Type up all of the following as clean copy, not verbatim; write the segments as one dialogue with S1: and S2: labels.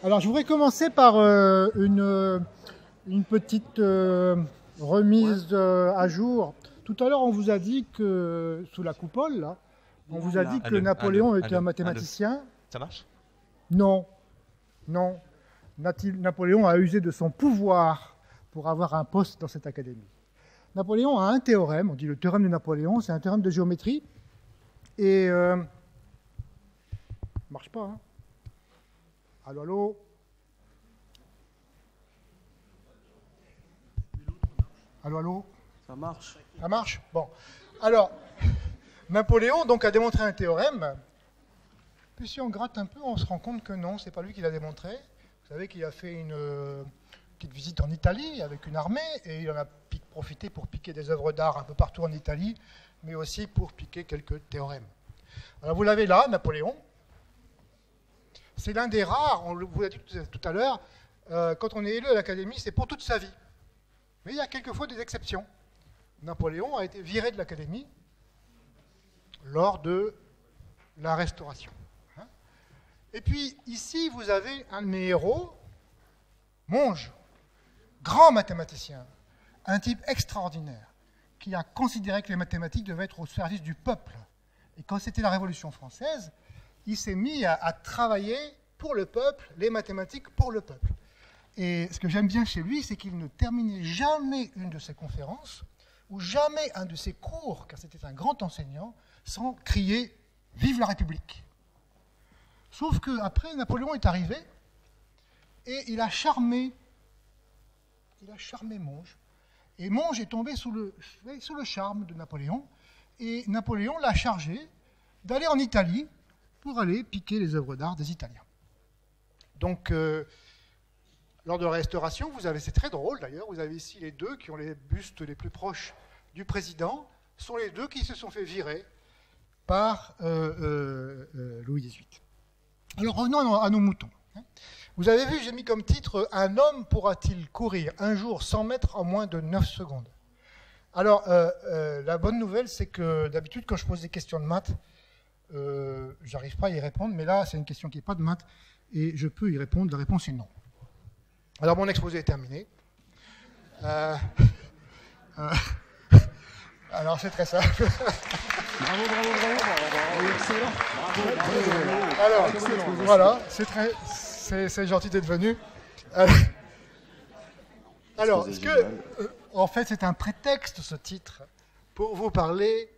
S1: Alors, je voudrais commencer par une petite remise à jour. Tout à l'heure, on vous a dit que, sous la coupole, là, on vous a dit que Napoléon était un mathématicien.
S2: Ça marche?
S1: Non, non. Napoléon a usé de son pouvoir pour avoir un poste dans cette académie. Napoléon a un théorème, on dit le théorème de Napoléon, c'est un théorème de géométrie, et... marche pas, hein? Allô, allô? Allô, allô?
S3: Ça marche.
S1: Ça marche? Bon. Alors, Napoléon donc a démontré un théorème. Puis si on gratte un peu, on se rend compte que non, c'est pas lui qui l'a démontré. Vous savez qu'il a fait une petite visite en Italie avec une armée et il en a profité pour piquer des œuvres d'art un peu partout en Italie, mais aussi pour piquer quelques théorèmes. Alors vous l'avez là, Napoléon. C'est l'un des rares, on vous l'a dit tout à l'heure, quand on est élu à l'Académie, c'est pour toute sa vie. Mais il y a quelquefois des exceptions. Napoléon a été viré de l'Académie lors de la Restauration. Et puis ici, vous avez un de mes héros, Monge, grand mathématicien, un type extraordinaire, qui a considéré que les mathématiques devaient être au service du peuple. Et quand c'était la Révolution française, il s'est mis à travailler pour le peuple, les mathématiques pour le peuple. Et ce que j'aime bien chez lui, c'est qu'il ne terminait jamais une de ses conférences, ou jamais un de ses cours, car c'était un grand enseignant, sans crier « Vive la République !» Sauf qu'après, Napoléon est arrivé, et il a charmé Monge. Et Monge est tombé sous le charme de Napoléon, et Napoléon l'a chargé d'aller en Italie pour aller piquer les œuvres d'art des Italiens. Donc, lors de la Restauration, c'est très drôle d'ailleurs, vous avez ici les deux qui ont les bustes les plus proches du président, sont les deux qui se sont fait virer par Louis XVIII. Alors revenons à nos moutons. Vous avez vu, j'ai mis comme titre « Un homme pourra-t-il courir un jour 100 mètres en moins de 9 secondes ?» Alors, la bonne nouvelle, c'est que d'habitude, quand je pose des questions de maths, j'arrive pas à y répondre, mais là, c'est une question qui n'est pas de maths, et je peux y répondre, la réponse est non. Alors, mon exposé est terminé. Alors, c'est très simple.
S3: Bravo, bravo, bravo, bravo. Excellent. Bravo.
S1: Alors,
S3: Excellent.
S1: voilà, c'est gentil d'être venu. Alors, en fait, c'est un prétexte, ce titre, pour vous parler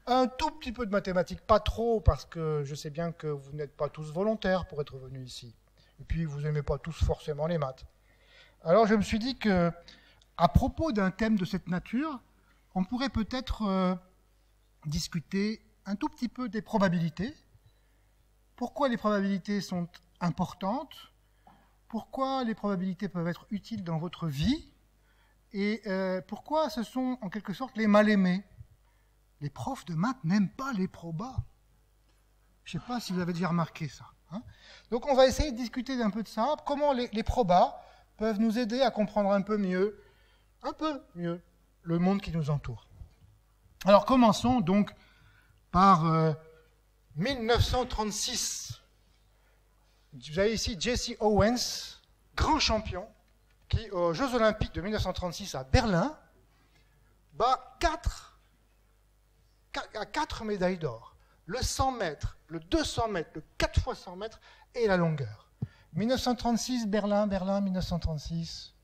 S1: un tout petit peu de mathématiques, pas trop, parce que je sais bien que vous n'êtes pas tous volontaires pour être venus ici. Et puis, vous n'aimez pas tous forcément les maths. Alors, je me suis dit que, à propos d'un thème de cette nature, on pourrait peut-être discuter un tout petit peu des probabilités. Pourquoi les probabilités sont importantes? Pourquoi les probabilités peuvent être utiles dans votre vie? Et pourquoi ce sont en quelque sorte les mal-aimés? Les profs de maths n'aiment pas les probas. Je ne sais pas si vous avez déjà remarqué ça. Hein. Donc on va essayer de discuter un peu de ça, comment les probas peuvent nous aider à comprendre un peu mieux, le monde qui nous entoure. Alors commençons donc par 1936. Vous avez ici Jesse Owens, grand champion, qui aux Jeux Olympiques de 1936 à Berlin bat 4 médailles d'or. Le 100 mètres, le 200 mètres, le 4 fois 100 mètres et la longueur. 1936, Berlin, 1936.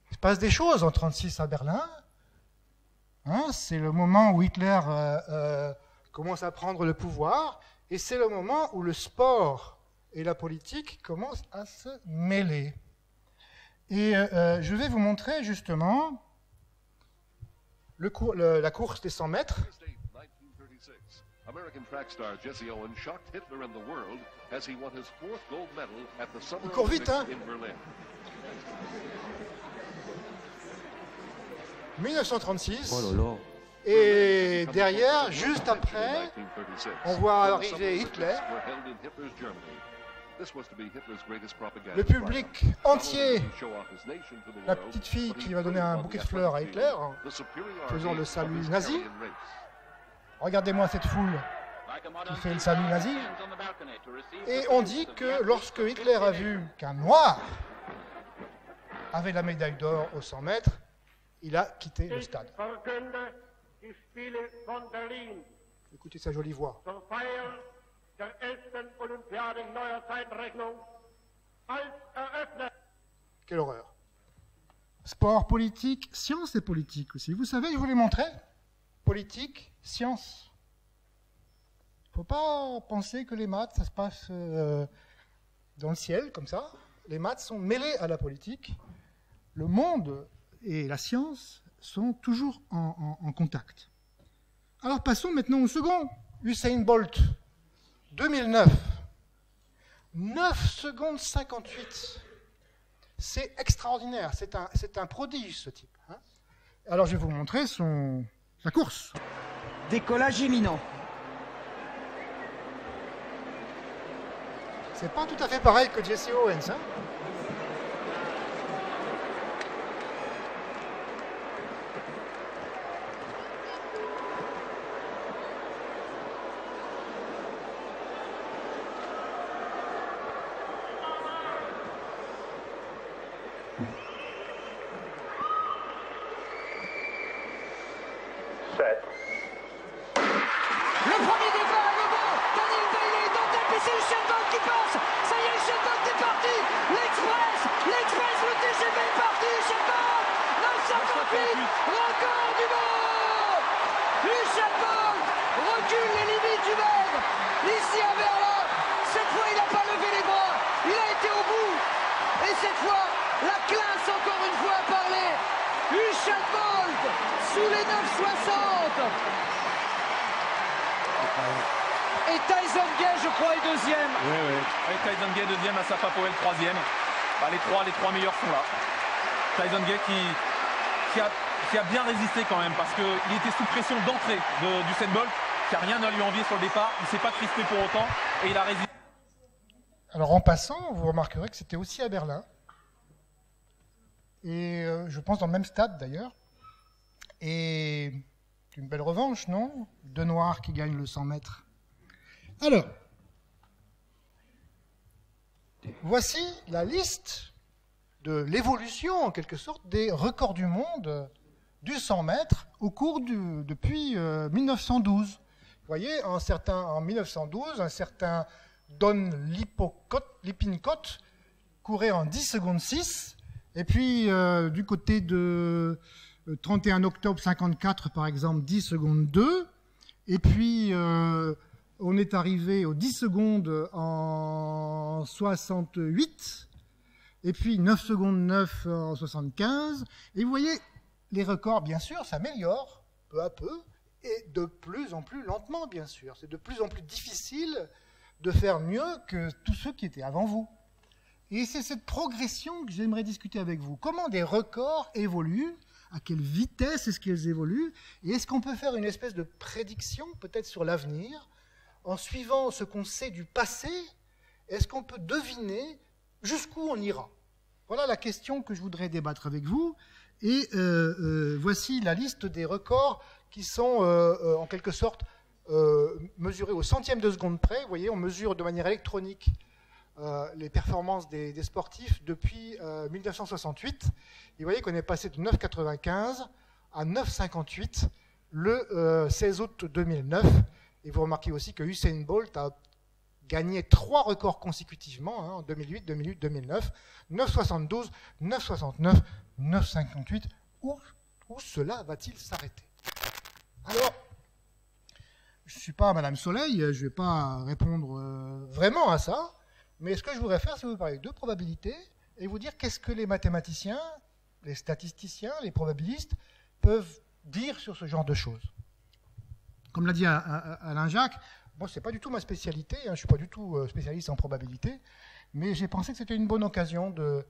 S1: Il se passe des choses en 1936 à Berlin. Hein, c'est le moment où Hitler commence à prendre le pouvoir et c'est le moment où le sport et la politique commencent à se mêler. Et je vais vous montrer justement la course des 100 mètres. Il court vite, hein? 1936.
S3: Oh là là.
S1: Et derrière, juste après, on voit arriver Hitler. Le public entier, la petite fille qui va donner un bouquet de fleurs à Hitler, faisant le salut nazi. Regardez-moi cette foule. qui fait le salut nazi. Et on dit que lorsque Hitler a vu qu'un noir avait la médaille d'or aux 100 mètres, il a quitté le stade. Écoutez sa jolie voix. Quelle horreur. Sport, politique, science et politique aussi. Vous savez, je vous l'ai montré. Politique, science. Il ne faut pas penser que les maths, ça se passe dans le ciel, comme ça. Les maths sont mêlées à la politique. Le monde et la science sont toujours en contact. Alors passons maintenant au second. Usain Bolt, 2009. 9 secondes 58. C'est extraordinaire, c'est un prodige ce type. Hein. Alors je vais vous montrer sa course.
S2: Décollage imminent.
S1: C'est pas tout à fait pareil que Jesse Owens. Hein.
S2: Le premier départ à Gogo, Daniel Bailey, dans et c'est Usain Bolt qui passe. Ça y est, Usain Bolt est parti. L'Express, le TGV est parti. Usain Bolt, 958, record du monde. Usain Bolt recule les limites humaines. Ici à Berlin, cette fois il n'a pas levé les bras. Il a été au bout. Et cette fois, la classe encore une fois a parlé. Usain Bolt sous les 9,60. Et Tyson Gay, je crois, est deuxième.
S4: Oui. Et Tyson Gay deuxième, Asaf Powell troisième. Bah, les trois meilleurs sont là. Tyson Gay qui a bien résisté quand même parce qu'il était sous pression d'entrée d'Usain Bolt, qui n'a rien à lui envier sur le départ. Il ne s'est pas crispé pour autant et il a résisté.
S1: Alors en passant, vous remarquerez que c'était aussi à Berlin. Et je pense dans le même stade d'ailleurs. Et une belle revanche, non? Deux noirs qui gagnent le 100 mètres. Alors, voici la liste de l'évolution, en quelque sorte, des records du monde du 100 mètres depuis 1912. Vous voyez, en 1912, un certain Don Lippincott courait en 10 secondes 6, et puis du côté de 31 octobre 54, par exemple, 10 secondes 2, et puis on est arrivé aux 10 secondes en 68, et puis 9 secondes 9 en 75, et vous voyez, les records, bien sûr, s'améliorent peu à peu, et de plus en plus lentement, bien sûr. C'est de plus en plus difficile de faire mieux que tous ceux qui étaient avant vous. Et c'est cette progression que j'aimerais discuter avec vous. Comment des records évoluent? À quelle vitesse est-ce qu'ils évoluent? Et est-ce qu'on peut faire une espèce de prédiction, peut-être sur l'avenir, en suivant ce qu'on sait du passé? Est-ce qu'on peut deviner jusqu'où on ira? Voilà la question que je voudrais débattre avec vous. Et voici la liste des records qui sont en quelque sorte mesurés au centième de seconde près. Vous voyez, on mesure de manière électronique les performances des sportifs depuis 1968. Et vous voyez qu'on est passé de 9,95 à 9,58 le 16 août 2009. Et vous remarquez aussi que Usain Bolt a gagné 3 records consécutivement, hein, en 2008, 2008, 2009. 9,72, 9,69, 9,58. Où cela va-t-il s'arrêter? Alors, je ne suis pas Madame Soleil, je ne vais pas répondre vraiment à ça. Mais ce que je voudrais faire, c'est vous parler de probabilité et vous dire qu'est-ce que les mathématiciens, les statisticiens, les probabilistes peuvent dire sur ce genre de choses. Comme l'a dit Alain Jacques, bon, ce n'est pas du tout ma spécialité, hein, je ne suis pas du tout spécialiste en probabilité, mais j'ai pensé que c'était une bonne occasion de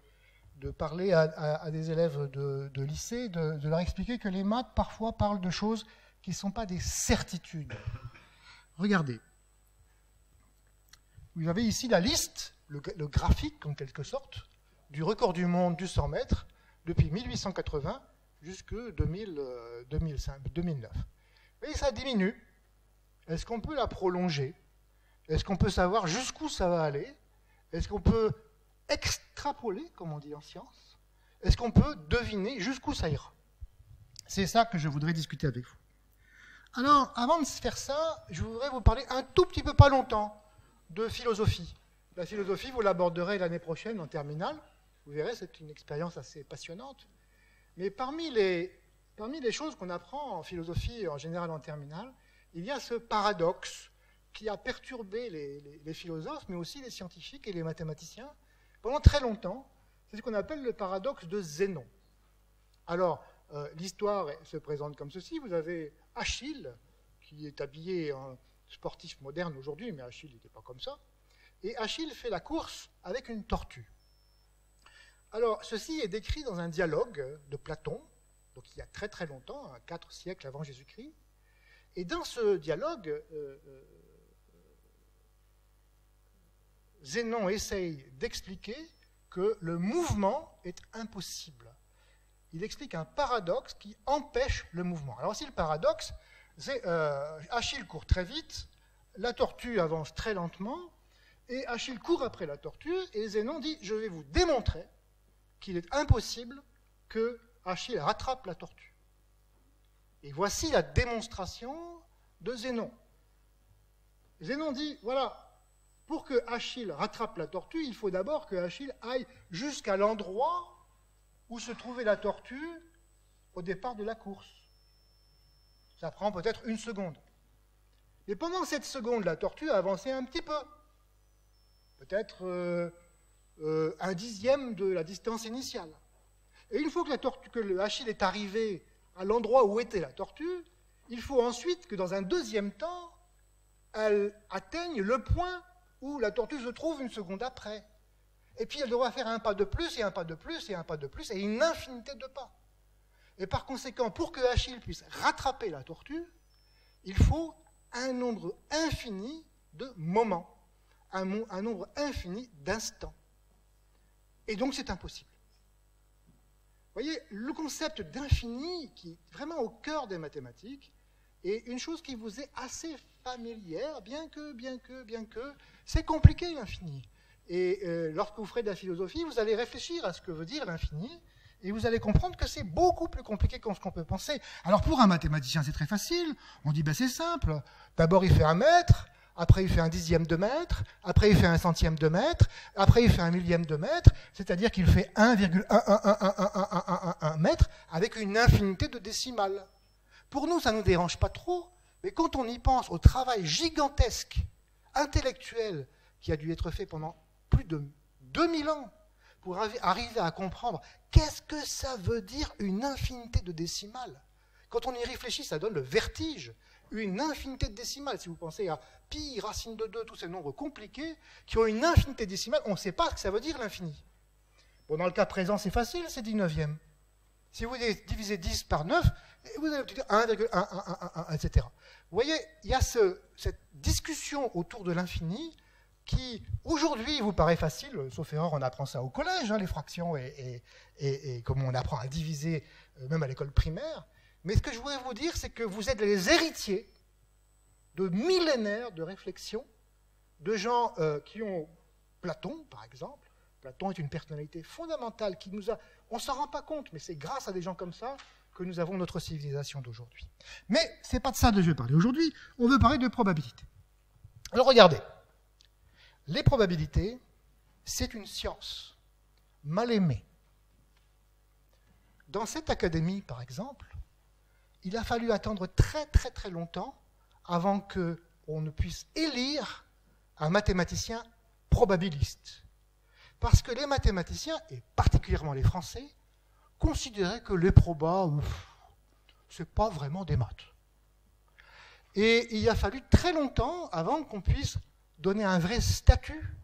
S1: parler à des élèves de lycée, de leur expliquer que les maths parfois parlent de choses qui ne sont pas des certitudes. Regardez. Vous avez ici la liste, le graphique en quelque sorte, du record du monde du 100 mètres depuis 1880 jusqu'en 2009. Et ça diminue. Est-ce qu'on peut la prolonger? Est-ce qu'on peut savoir jusqu'où ça va aller? Est-ce qu'on peut extrapoler, comme on dit en science? Est-ce qu'on peut deviner jusqu'où ça ira? C'est ça que je voudrais discuter avec vous. Alors, avant de faire ça, je voudrais vous parler un tout petit peu, pas longtemps, de philosophie. La philosophie, vous l'aborderez l'année prochaine en terminale. Vous verrez, c'est une expérience assez passionnante. Mais parmi les choses qu'on apprend en philosophie, en général en terminale, il y a ce paradoxe qui a perturbé les philosophes, mais aussi les scientifiques et les mathématiciens pendant très longtemps. C'est ce qu'on appelle le paradoxe de Zénon. Alors, l'histoire se présente comme ceci. Vous avez Achille, qui est habillé en sportif moderne aujourd'hui, mais Achille n'était pas comme ça. Et Achille fait la course avec une tortue. Alors, ceci est décrit dans un dialogue de Platon, donc il y a très très longtemps, 4 siècles avant Jésus-Christ. Et dans ce dialogue, Zénon essaye d'expliquer que le mouvement est impossible. Il explique un paradoxe qui empêche le mouvement. Alors si le paradoxe, Achille court très vite, la tortue avance très lentement, et Achille court après la tortue, et Zénon dit « Je vais vous démontrer qu'il est impossible que Achille rattrape la tortue. » Et voici la démonstration de Zénon. Zénon dit « Voilà, pour que Achille rattrape la tortue, il faut d'abord que Achille aille jusqu'à l'endroit où se trouvait la tortue au départ de la course. Ça prend peut-être 1 seconde. Et pendant cette seconde, la tortue a avancé un petit peu. Peut-être 1/10 de la distance initiale. Et une fois que le Achille est arrivé à l'endroit où était la tortue, il faut ensuite que dans un deuxième temps, elle atteigne le point où la tortue se trouve 1 seconde après. Et puis elle devra faire un pas de plus, et un pas de plus, et un pas de plus, et une infinité de pas. Et par conséquent, pour que Achille puisse rattraper la tortue, il faut un nombre infini de moments, un nombre infini d'instants. Et donc c'est impossible. Vous voyez, le concept d'infini, qui est vraiment au cœur des mathématiques, est une chose qui vous est assez familière, bien que, c'est compliqué l'infini. Et lorsque vous ferez de la philosophie, vous allez réfléchir à ce que veut dire l'infini, et vous allez comprendre que c'est beaucoup plus compliqué que ce qu'on peut penser. Alors pour un mathématicien, c'est très facile. On dit, ben c'est simple. D'abord, il fait 1 mètre, après il fait 1/10 de mètre, après il fait 1/100 de mètre, après il fait 1/1000 de mètre, c'est-à-dire qu'il fait 1,1111111 mètres avec une infinité de décimales. Pour nous, ça ne nous dérange pas trop, mais quand on y pense au travail gigantesque, intellectuel, qui a dû être fait pendant plus de 2000 ans, pour arriver à comprendre qu'est-ce que ça veut dire une infinité de décimales. Quand on y réfléchit, ça donne le vertige. Une infinité de décimales, si vous pensez à pi, racine de 2, tous ces nombres compliqués, qui ont une infinité décimale, on ne sait pas ce que ça veut dire l'infini. Bon, dans le cas présent, c'est facile, c'est 19e. Si vous divisez 10 par 9, vous allez obtenir 1,1111, etc. Vous voyez, il y a cette discussion autour de l'infini qui, aujourd'hui, vous paraît facile, sauf erreur, on apprend ça au collège, hein, les fractions et comment on apprend à diviser, même à l'école primaire. Mais ce que je voudrais vous dire, c'est que vous êtes les héritiers de millénaires de réflexion, de gens qui ont Platon, par exemple. Platon est une personnalité fondamentale qui nous a... On ne s'en rend pas compte, mais c'est grâce à des gens comme ça que nous avons notre civilisation d'aujourd'hui. Mais ce n'est pas de ça que je veux parler aujourd'hui, on veut parler de probabilité. Alors regardez, les probabilités, c'est une science mal aimée. Dans cette académie, par exemple, il a fallu attendre très très très longtemps avant qu'on ne puisse élire un mathématicien probabiliste. Parce que les mathématiciens, et particulièrement les Français, considéraient que les probas, ce n'est pas vraiment des maths. Et il a fallu très longtemps avant qu'on puisse donner un vrai statut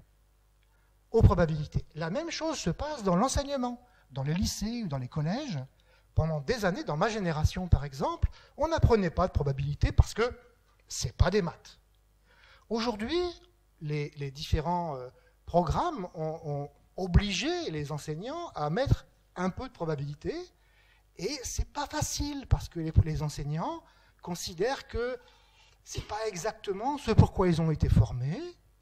S1: aux probabilités. La même chose se passe dans l'enseignement, dans les lycées ou dans les collèges. Pendant des années, dans ma génération par exemple, on n'apprenait pas de probabilité parce que ce n'est pas des maths. Aujourd'hui, les différents programmes ont obligé les enseignants à mettre un peu de probabilité, et ce n'est pas facile parce que les enseignants considèrent que ce n'est pas exactement ce pourquoi ils ont été formés.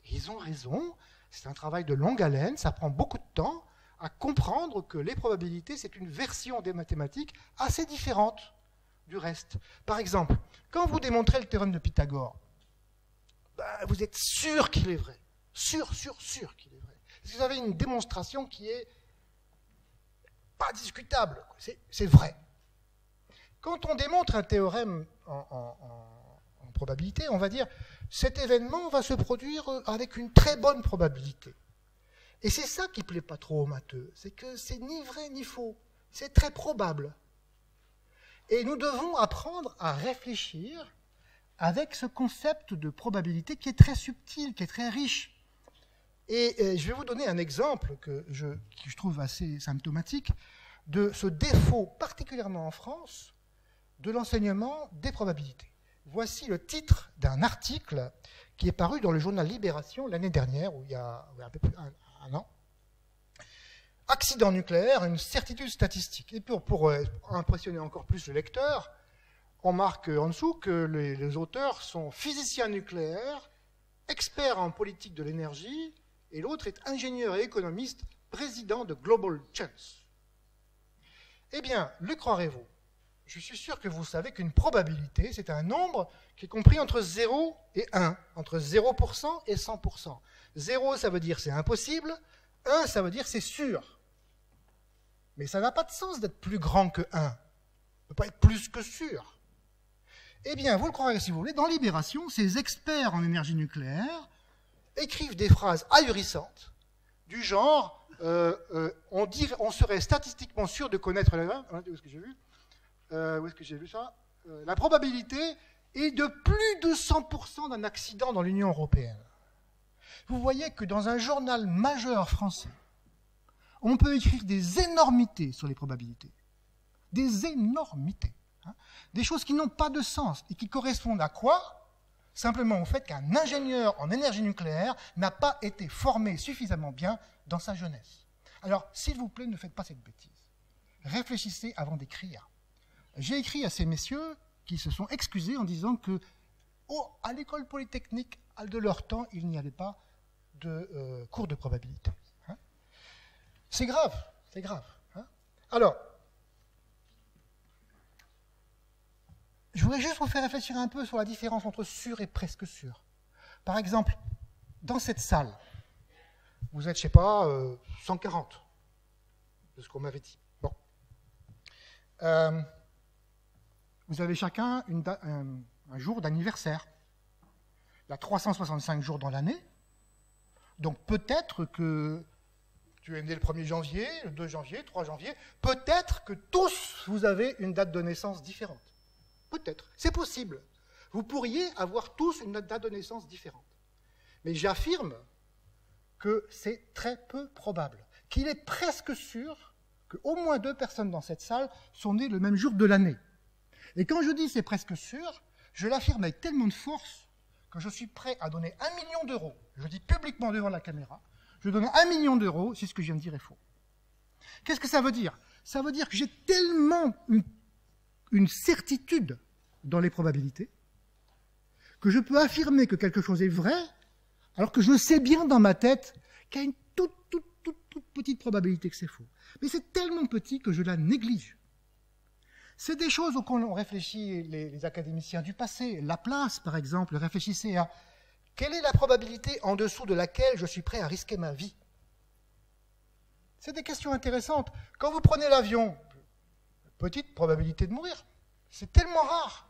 S1: Ils ont raison, c'est un travail de longue haleine, ça prend beaucoup de temps à comprendre que les probabilités, c'est une version des mathématiques assez différente du reste. Par exemple, quand vous démontrez le théorème de Pythagore, vous êtes sûr qu'il est vrai. Sûr qu'il est vrai. Vous avez une démonstration qui est pas discutable, c'est vrai. Quand on démontre un théorème en probabilité, on va dire cet événement va se produire avec une très bonne probabilité. Et c'est ça qui ne plaît pas trop aux matheux, c'est que c'est ni vrai ni faux, c'est très probable. Et nous devons apprendre à réfléchir avec ce concept de probabilité qui est très subtil, qui est très riche. Et je vais vous donner un exemple que je trouve assez symptomatique de ce défaut, particulièrement en France, de l'enseignement des probabilités. Voici le titre d'un article qui est paru dans le journal Libération l'année dernière, où il y a un peu plus d'un an. Accident nucléaire, une certitude statistique. Et pour impressionner encore plus le lecteur, on marque en dessous que les auteurs sont physiciens nucléaires, experts en politique de l'énergie, et l'autre est ingénieur et économiste, président de Global Chance. Eh bien, le croirez-vous? Je suis sûr que vous savez qu'une probabilité, c'est un nombre qui est compris entre 0 et 1, entre 0% et 100%. 0, ça veut dire c'est impossible, 1, ça veut dire c'est sûr. Mais ça n'a pas de sens d'être plus grand que 1. Ça ne peut pas être plus que sûr. Eh bien, vous le croirez si vous voulez, dans Libération, ces experts en énergie nucléaire écrivent des phrases ahurissantes, du genre on serait statistiquement sûr de connaître la... Où est-ce que j'ai vu où est-ce que j'ai vu ça la probabilité est de plus de 100% d'un accident dans l'Union européenne. Vous voyez que dans un journal majeur français, on peut écrire des énormités sur les probabilités. Des énormités. Des choses qui n'ont pas de sens et qui correspondent à quoi? Simplement au fait qu'un ingénieur en énergie nucléaire n'a pas été formé suffisamment bien dans sa jeunesse. Alors, s'il vous plaît, ne faites pas cette bêtise. Réfléchissez avant d'écrire. J'ai écrit à ces messieurs qui se sont excusés en disant que à l'école polytechnique, de leur temps, il n'y avait pas de cours de probabilité. C'est grave, c'est grave. Alors, je voudrais juste vous faire réfléchir un peu sur la différence entre sûr et presque sûr. Par exemple, dans cette salle, vous êtes, je ne sais pas, 140, de ce qu'on m'avait dit. Bon. Vous avez chacun un jour d'anniversaire. Il y a 365 jours dans l'année. Donc peut-être que tu es né le 1er janvier, le 2 janvier, le 3 janvier. Peut-être que tous, vous avez une date de naissance différente. Peut-être. C'est possible. Vous pourriez avoir tous une date de naissance différente. Mais j'affirme que c'est très peu probable. Qu'il est presque sûr qu'au moins 2 personnes dans cette salle sont nées le même jour de l'année. Et quand je dis c'est presque sûr, je l'affirme avec tellement de force que je suis prêt à donner 1 million d'euros. Je dis publiquement devant la caméra, je donne 1 million d'euros si ce que je viens de dire est faux. Qu'est-ce que ça veut dire? Ça veut dire que j'ai tellement une certitude dans les probabilités que je peux affirmer que quelque chose est vrai alors que je sais bien dans ma tête qu'il y a une toute petite probabilité que c'est faux. Mais c'est tellement petit que je la néglige. C'est des choses auxquelles on réfléchit les académiciens du passé. Laplace, par exemple, réfléchissait à quelle est la probabilité en dessous de laquelle je suis prêt à risquer ma vie. C'est des questions intéressantes. Quand vous prenez l'avion, petite probabilité de mourir. C'est tellement rare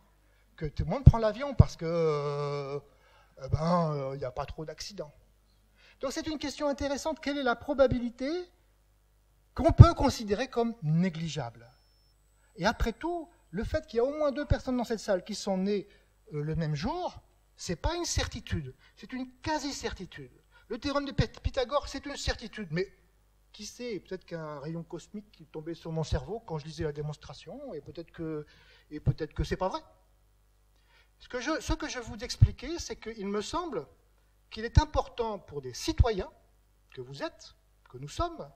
S1: que tout le monde prend l'avion parce que il n'y a pas trop d'accidents. Donc c'est une question intéressante. Quelle est la probabilité qu'on peut considérer comme négligeable? Et après tout, le fait qu'il y a au moins 2 personnes dans cette salle qui sont nées le même jour, ce n'est pas une certitude, c'est une quasi-certitude. Le théorème de Pythagore, c'est une certitude, mais qui sait, peut-être qu'un rayon cosmique qui tombait sur mon cerveau quand je lisais la démonstration, et peut-être que ce n'est pas vrai. Ce que je veux vous expliquer, c'est qu'il me semble qu'il est important pour des citoyens, que vous êtes, que nous sommes,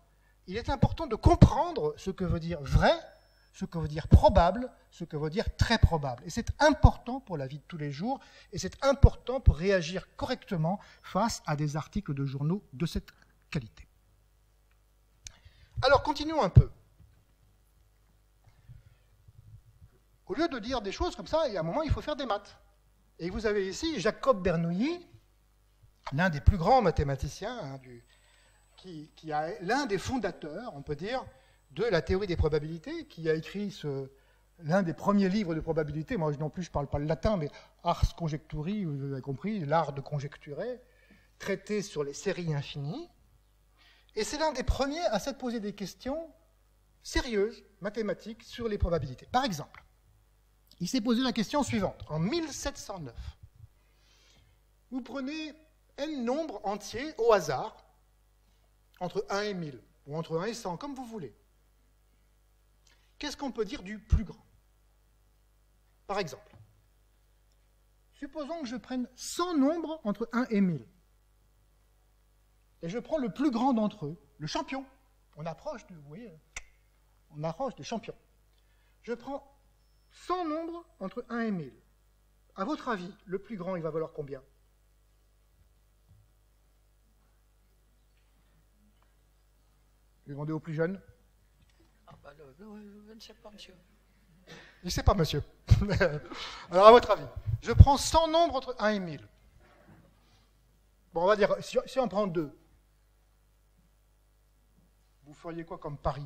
S1: il est important de comprendre ce que veut dire vrai ce que veut dire probable, ce que veut dire très probable. Et c'est important pour la vie de tous les jours, et c'est important pour réagir correctement face à des articles de journaux de cette qualité. Alors, continuons un peu. Au lieu de dire des choses comme ça, il y a un moment, il faut faire des maths. Et vous avez ici Jacob Bernoulli, l'un des plus grands mathématiciens, qui est l'un des fondateurs, on peut dire, de la théorie des probabilités, qui a écrit l'un des premiers livres de probabilité. Moi non plus, je ne parle pas le latin, mais Ars Conjecturi, vous avez compris, l'art de conjecturer, traité sur les séries infinies. Et c'est l'un des premiers à s'être posé des questions sérieuses, mathématiques, sur les probabilités. Par exemple, il s'est posé la question suivante. En 1709, vous prenez n nombres entiers au hasard, entre 1 et 1000, ou entre 1 et 100, comme vous voulez. Qu'est-ce qu'on peut dire du plus grand? Par exemple, supposons que je prenne 100 nombres entre 1 et 1000. Et je prends le plus grand d'entre eux, le champion. On approche, vous voyez, on approche du champion. Je prends 100 nombres entre 1 et 1000. À votre avis, le plus grand, il va valoir combien? Je vais demander au plus jeune.
S5: Ah bah je ne sais pas, monsieur.
S1: Je ne sais pas, monsieur. Alors, à votre avis, je prends 100 nombres entre 1 et 1000. Bon, on va dire, si on prend 2, vous feriez quoi comme pari?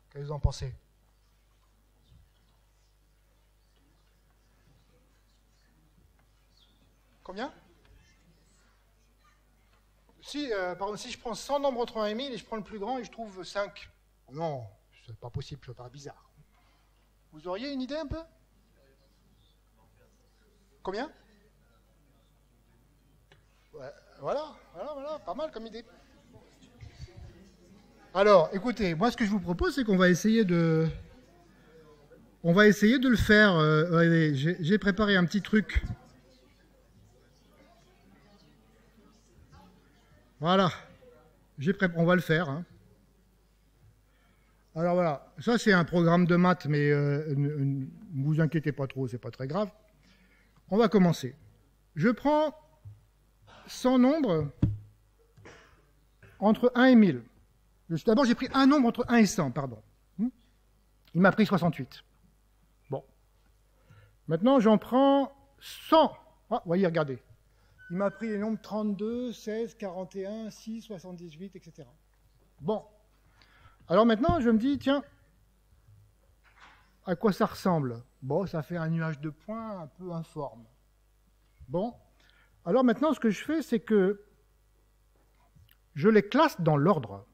S1: Qu'est-ce que vous en pensez? Combien? Par exemple, si je prends 100 nombres entre 1 et 1000 et je prends le plus grand et je trouve 5. Non, c'est pas possible, ça paraît bizarre. Vous auriez une idée un peu? Combien? Ouais, voilà, pas mal comme idée. Alors, écoutez, moi ce que je vous propose, c'est qu'on va essayer de... On va essayer de le faire. J'ai préparé un petit truc. Voilà. On va le faire. Hein. Alors voilà, ça c'est un programme de maths, mais ne vous inquiétez pas trop, c'est pas très grave. On va commencer. Je prends 100 nombres entre 1 et 1000. D'abord, j'ai pris un nombre entre 1 et 100, pardon. Il m'a pris 68. Bon. Maintenant, j'en prends 100. Ah, voyez, regardez. Il m'a pris les nombres 32, 16, 41, 6, 78, etc. Bon. Alors maintenant, je me dis, tiens, à quoi ça ressemble? Bon, ça fait un nuage de points un peu informe. Bon. Alors maintenant, ce que je fais, c'est que je les classe dans l'ordre.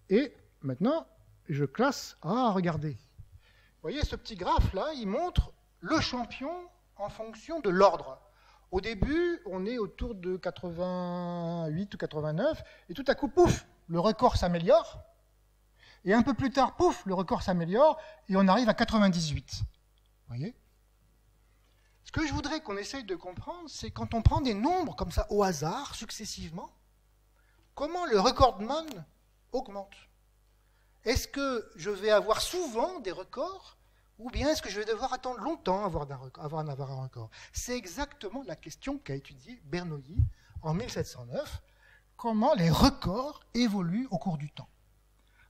S1: Et maintenant, je classe... Ah, regardez. Vous voyez, ce petit graphe-là, il montre le champion en fonction de l'ordre. Au début, on est autour de 88 ou 89, et tout à coup, pouf, le record s'améliore. Et un peu plus tard, pouf, le record s'améliore, et on arrive à 98. Vous voyez? Ce que je voudrais qu'on essaye de comprendre, c'est quand on prend des nombres comme ça au hasard, successivement, comment le recordman augmente. Est-ce que je vais avoir souvent des records, ou bien est-ce que je vais devoir attendre longtemps avant d'avoir un record? C'est exactement la question qu'a étudiée Bernoulli en 1709, comment les records évoluent au cours du temps.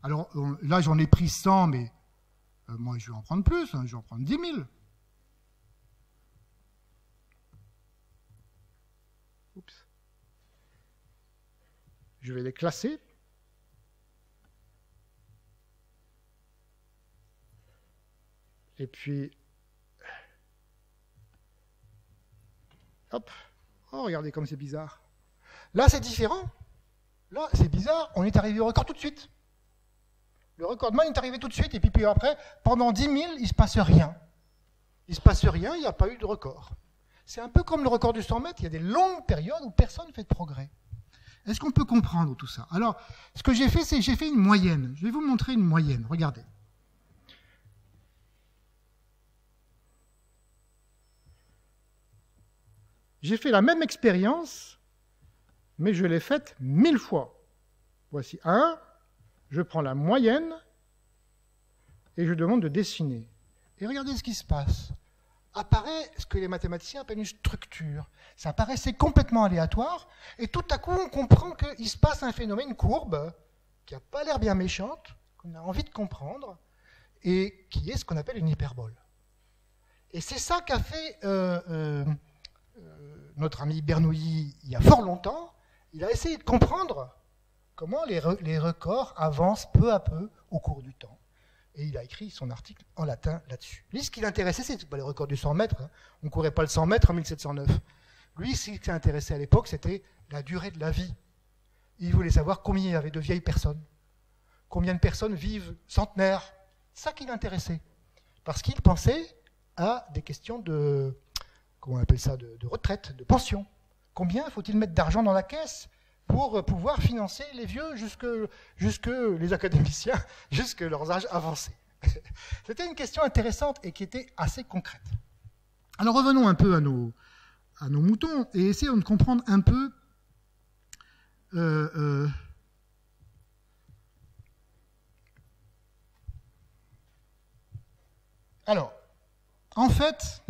S1: Alors là, j'en ai pris 100, mais moi, je vais en prendre plus, hein, je vais en prendre 10 000. Oups. Je vais les classer. Et puis, hop, oh, regardez comme c'est bizarre. Là, c'est différent. Là, c'est bizarre, on est arrivé au record tout de suite. Le recordman est arrivé tout de suite, et puis après, pendant 10 000, il ne se passe rien. Il ne se passe rien, il n'y a pas eu de record. C'est un peu comme le record du 100 mètres, il y a des longues périodes où personne ne fait de progrès. Est-ce qu'on peut comprendre tout ça? Alors, ce que j'ai fait, c'est que j'ai fait une moyenne. Je vais vous montrer une moyenne, regardez. J'ai fait la même expérience, mais je l'ai faite 1000 fois. Voici 1, je prends la moyenne et je demande de dessiner. Et regardez ce qui se passe. Apparaît ce que les mathématiciens appellent une structure. Ça paraissait complètement aléatoire, et tout à coup on comprend qu'il se passe un phénomène, une courbe, qui n'a pas l'air bien méchante, qu'on a envie de comprendre, et qui est ce qu'on appelle une hyperbole. Et c'est ça qu'a fait notre ami Bernoulli il y a fort longtemps. Il a essayé de comprendre comment les records avancent peu à peu au cours du temps. Et il a écrit son article en latin là-dessus. Lui, ce qui l'intéressait, c'est pas les records du 100 mètres. Hein. On ne courait pas le 100 mètres en 1709. Lui, ce qui l'intéressait à l'époque, c'était la durée de la vie. Il voulait savoir combien il y avait de vieilles personnes. Combien de personnes vivent centenaires. C'est ça qui l'intéressait. Parce qu'il pensait à des questions de, comment on appelle ça, de retraite, de pension. Combien faut-il mettre d'argent dans la caisse pour pouvoir financer les vieux jusque les académiciens, jusque leurs âges avancés. C'était une question intéressante et qui était assez concrète. Alors revenons un peu à nos moutons et essayons de comprendre un peu Alors, en fait,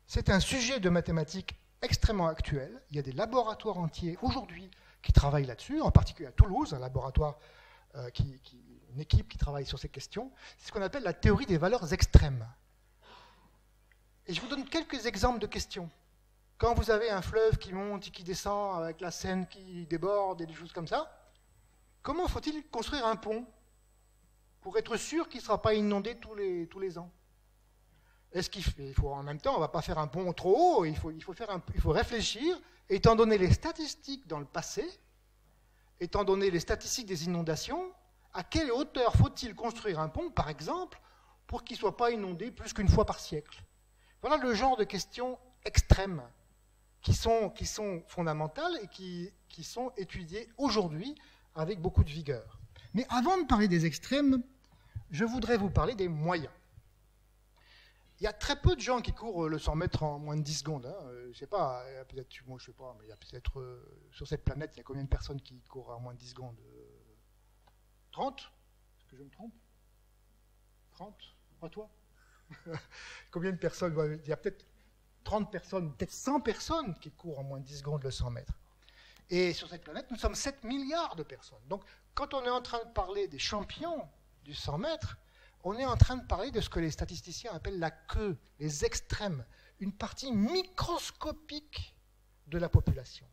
S1: c'est un sujet de mathématiques extrêmement actuel. Il y a des laboratoires entiers aujourd'hui qui travaillent là-dessus, en particulier à Toulouse, un laboratoire, une équipe qui travaille sur ces questions. C'est ce qu'on appelle la théorie des valeurs extrêmes. Et je vous donne quelques exemples de questions. Quand vous avez un fleuve qui monte et qui descend avec la Seine qui déborde et des choses comme ça, comment faut-il construire un pont pour être sûr qu'il ne sera pas inondé tous les ans? Est-ce qu'il faut en même temps, on ne va pas faire un pont trop haut, il faut réfléchir, étant donné les statistiques dans le passé, étant donné les statistiques des inondations, à quelle hauteur faut-il construire un pont, par exemple, pour qu'il ne soit pas inondé plus qu'une fois par siècle? Voilà le genre de questions extrêmes qui sont fondamentales et qui sont étudiées aujourd'hui avec beaucoup de vigueur. Mais avant de parler des extrêmes, je voudrais vous parler des moyens. Il y a très peu de gens qui courent le 100 mètres en moins de 10 secondes. Hein. Je sais pas, peut-être, moi je sais pas, mais il y a peut-être sur cette planète, il y a combien de personnes qui courent en moins de 10 secondes 30? Est-ce que je me trompe? 30? Pas toi? Combien de personnes? Il y a peut-être 30 personnes, peut-être 100 personnes qui courent en moins de 10 secondes le 100 mètres. Et sur cette planète, nous sommes 7 milliards de personnes. Donc, quand on est en train de parler des champions du 100 mètres, on est en train de parler de ce que les statisticiens appellent la queue, les extrêmes, une partie microscopique de la population.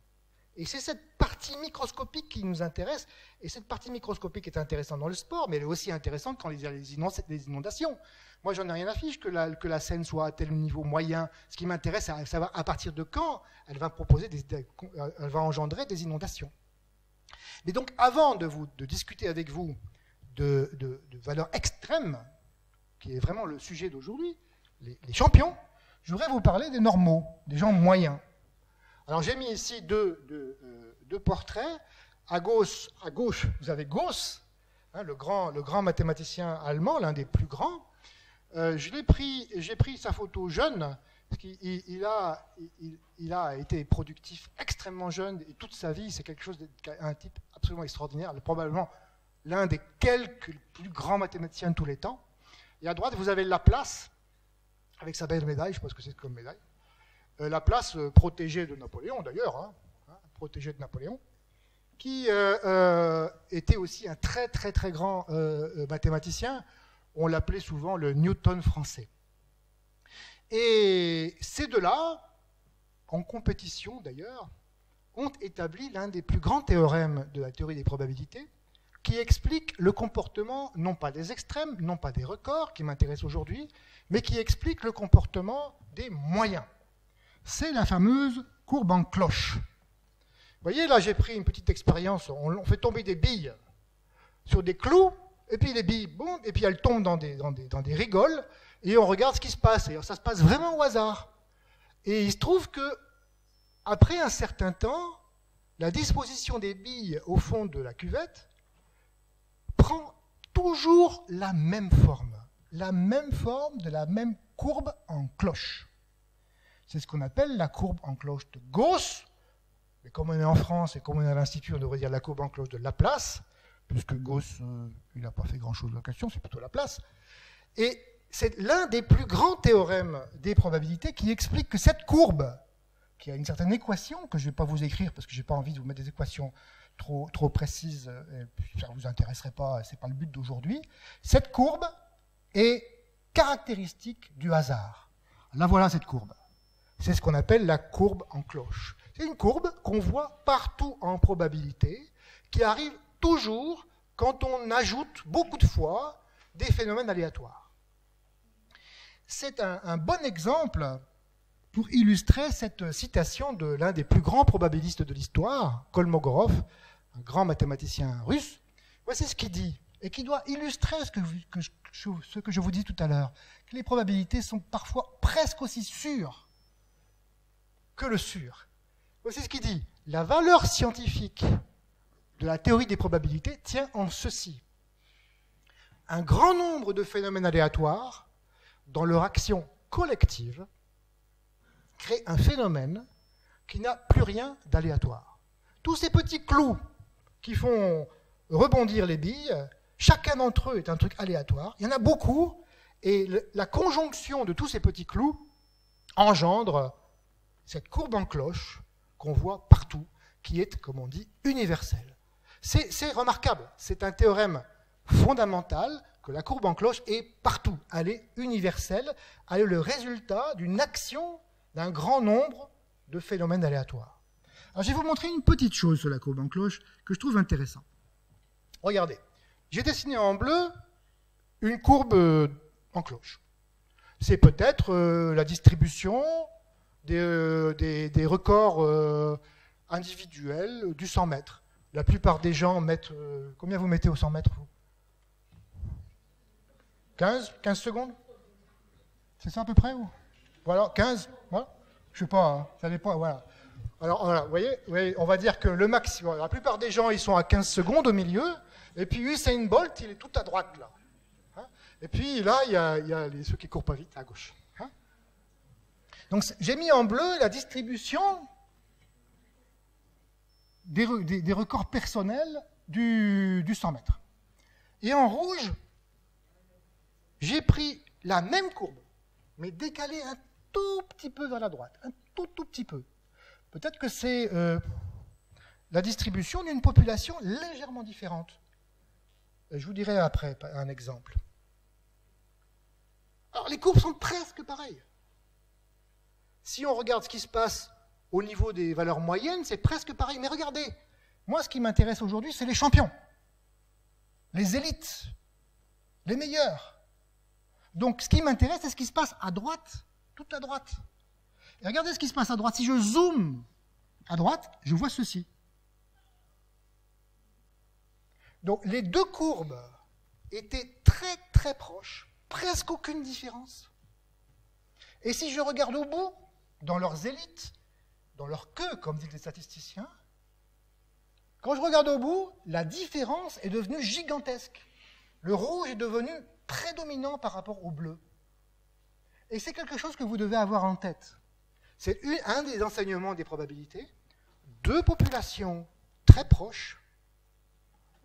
S1: Et c'est cette partie microscopique qui nous intéresse, et cette partie microscopique est intéressante dans le sport, mais elle est aussi intéressante quand il y a les inondations. Moi, j'en ai rien à fiche que la Seine soit à tel niveau moyen. Ce qui m'intéresse, c'est savoir à partir de quand elle va engendrer des inondations. Mais donc, avant de discuter avec vous de valeurs extrêmes, qui est vraiment le sujet d'aujourd'hui, les champions, je voudrais vous parler des normaux, des gens moyens. Alors j'ai mis ici deux portraits. À gauche, vous avez Gauss, hein, le grand mathématicien allemand, l'un des plus grands. J'ai pris sa photo jeune, parce qu'il a été productif extrêmement jeune, et toute sa vie, c'est un type absolument extraordinaire, probablement l'un des quelques plus grands mathématiciens de tous les temps. Et à droite, vous avez Laplace, avec sa belle médaille, je ne sais pas ce que c'est comme médaille. Laplace, protégé de Napoléon d'ailleurs, protégé de Napoléon, qui était aussi un très très très grand mathématicien. On l'appelait souvent le Newton français. Et ces deux-là, en compétition d'ailleurs, ont établi l'un des plus grands théorèmes de la théorie des probabilités, qui explique le comportement, non pas des extrêmes, non pas des records, qui m'intéressent aujourd'hui, mais qui explique le comportement des moyens. C'est la fameuse courbe en cloche. Vous voyez, là, j'ai pris une petite expérience. On fait tomber des billes sur des clous, et puis les billes, bon, et puis elles tombent dans des rigoles, et on regarde ce qui se passe. Et ça se passe vraiment au hasard. Et il se trouve que, après un certain temps, la disposition des billes au fond de la cuvette prend toujours la même forme de la même courbe en cloche. C'est ce qu'on appelle la courbe en cloche de Gauss, Mais comme on est en France et comme on est à l'Institut, on devrait dire la courbe en cloche de Laplace, puisque Gauss, il n'a pas fait grand-chose de la question, c'est plutôt Laplace. Et c'est l'un des plus grands théorèmes des probabilités qui explique que cette courbe, qui a une certaine équation, que je ne vais pas vous écrire parce que je n'ai pas envie de vous mettre des équations trop précises, et ça ne vous intéresserait pas, ce n'est pas le but d'aujourd'hui, cette courbe est caractéristique du hasard. Là, voilà cette courbe. C'est ce qu'on appelle la courbe en cloche. C'est une courbe qu'on voit partout en probabilité, qui arrive toujours quand on ajoute beaucoup de fois des phénomènes aléatoires. C'est un bon exemple pour illustrer cette citation de l'un des plus grands probabilistes de l'histoire, Kolmogorov, un grand mathématicien russe. Voici ce qu'il dit, et qui doit illustrer ce que je vous dis tout à l'heure, que les probabilités sont parfois presque aussi sûres que le sûr. Voici ce qu'il dit. La valeur scientifique de la théorie des probabilités tient en ceci. Un grand nombre de phénomènes aléatoires, dans leur action collective, créent un phénomène qui n'a plus rien d'aléatoire. Tous ces petits clous qui font rebondir les billes, chacun d'entre eux est un truc aléatoire. Il y en a beaucoup, et la conjonction de tous ces petits clous engendre cette courbe en cloche qu'on voit partout, qui est, comme on dit, universelle. C'est remarquable, c'est un théorème fondamental que la courbe en cloche est partout. Elle est universelle, elle est le résultat d'une action d'un grand nombre de phénomènes aléatoires. Alors je vais vous montrer une petite chose sur la courbe en cloche que je trouve intéressante. Regardez, j'ai dessiné en bleu une courbe en cloche. C'est peut-être la distribution des records individuels du 100 mètres. La plupart des gens mettent... combien vous mettez au 100 mètres, vous ? 15 secondes? C'est ça à peu près ou? Voilà, 15, voilà. Je sais pas, hein, ça dépend, voilà. Alors, voilà, vous voyez, on va dire que le maximum, la plupart des gens, ils sont à 15 secondes au milieu, et puis Usain Bolt, il est tout à droite, là. Hein, et puis là, il y a ceux qui courent pas vite, à gauche. Hein. Donc, j'ai mis en bleu la distribution des records personnels du 100 mètres. Et en rouge, j'ai pris la même courbe, mais décalée un tout petit peu vers la droite, un tout petit peu. Peut-être que c'est la distribution d'une population légèrement différente. Je vous dirai après un exemple. Alors, les courbes sont presque pareilles. Si on regarde ce qui se passe au niveau des valeurs moyennes, c'est presque pareil. Mais regardez, moi, ce qui m'intéresse aujourd'hui, c'est les champions, les élites, les meilleurs. Donc, ce qui m'intéresse, c'est ce qui se passe à droite, tout à droite. Et regardez ce qui se passe à droite. Si je zoome à droite, je vois ceci. Donc, les deux courbes étaient très proches, presque aucune différence. Et si je regarde au bout, dans leurs élites, dans leur queue, comme disent les statisticiens, quand je regarde au bout, la différence est devenue gigantesque. Le rouge est devenu prédominant par rapport au bleu. Et c'est quelque chose que vous devez avoir en tête. C'est un des enseignements des probabilités. Deux populations très proches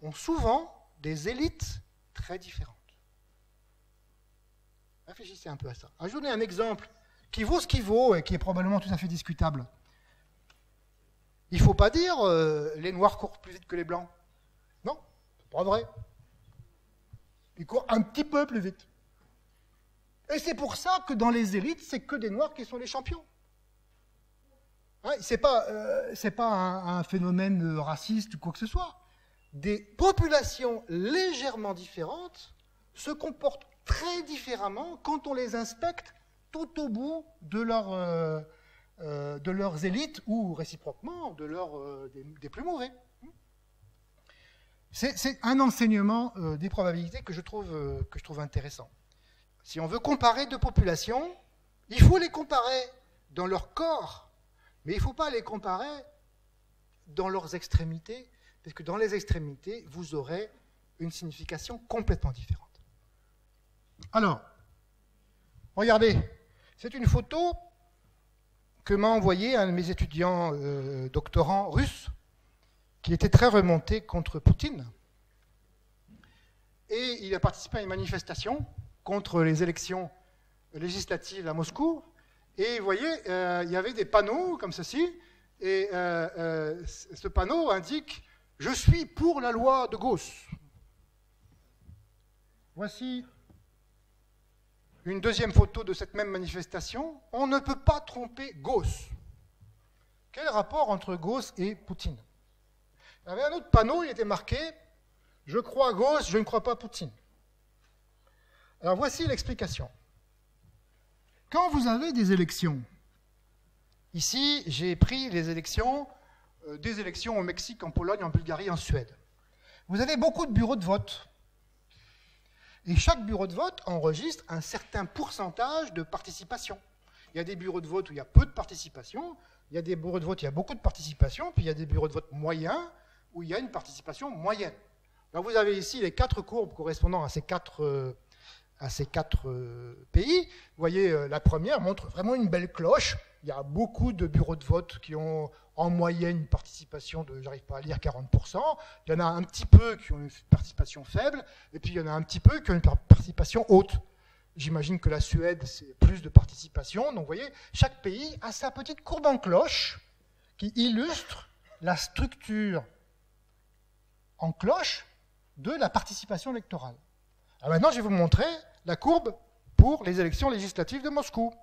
S1: ont souvent des élites très différentes. Réfléchissez un peu à ça. Alors, je vous donne un exemple qui vaut ce qu'il vaut et qui est probablement tout à fait discutable. Il ne faut pas dire les noirs courent plus vite que les blancs. Non, c'est pas vrai. Ils courent un petit peu plus vite. Et c'est pour ça que dans les élites, c'est que des noirs qui sont les champions. Hein, c'est pas un phénomène raciste ou quoi que ce soit. Des populations légèrement différentes se comportent très différemment quand on les inspecte tout au bout de leurs élites ou réciproquement des plus mauvais. C'est un enseignement des probabilités que je trouve intéressant. Si on veut comparer deux populations, il faut les comparer dans leur corps, mais il ne faut pas les comparer dans leurs extrémités, parce que dans les extrémités, vous aurez une signification complètement différente. Alors, regardez, c'est une photo que m'a envoyé un de mes étudiants doctorants russes, qui était très remonté contre Poutine. Et il a participé à une manifestation contre les élections législatives à Moscou. Et vous voyez, il y avait des panneaux comme ceci, et ce panneau indique « Je suis pour la loi de Gauss ». Voici une deuxième photo de cette même manifestation. On ne peut pas tromper Gauss. Quel rapport entre Gauss et Poutine? Il y avait un autre panneau, il était marqué « Je crois à Gauss, je ne crois pas à Poutine ». Alors voici l'explication. Quand vous avez des élections, ici j'ai pris les élections, des élections au Mexique, en Pologne, en Bulgarie, en Suède. Vous avez beaucoup de bureaux de vote. Et chaque bureau de vote enregistre un certain pourcentage de participation. Il y a des bureaux de vote où il y a peu de participation, il y a des bureaux de vote où il y a beaucoup de participation, puis il y a des bureaux de vote moyens où il y a une participation moyenne. Alors vous avez ici les 4 courbes correspondant à ces quatre pays. Vous voyez, la première montre vraiment une belle cloche. Il y a beaucoup de bureaux de vote qui ont en moyenne une participation de, j'arrive pas à lire, 40%. Il y en a un petit peu qui ont une participation faible, et puis il y en a un petit peu qui ont une participation haute. J'imagine que la Suède, c'est plus de participation. Donc vous voyez, chaque pays a sa petite courbe en cloche qui illustre la structure en cloche de la participation électorale. Alors maintenant, je vais vous montrer la courbe pour les élections législatives de Moscou.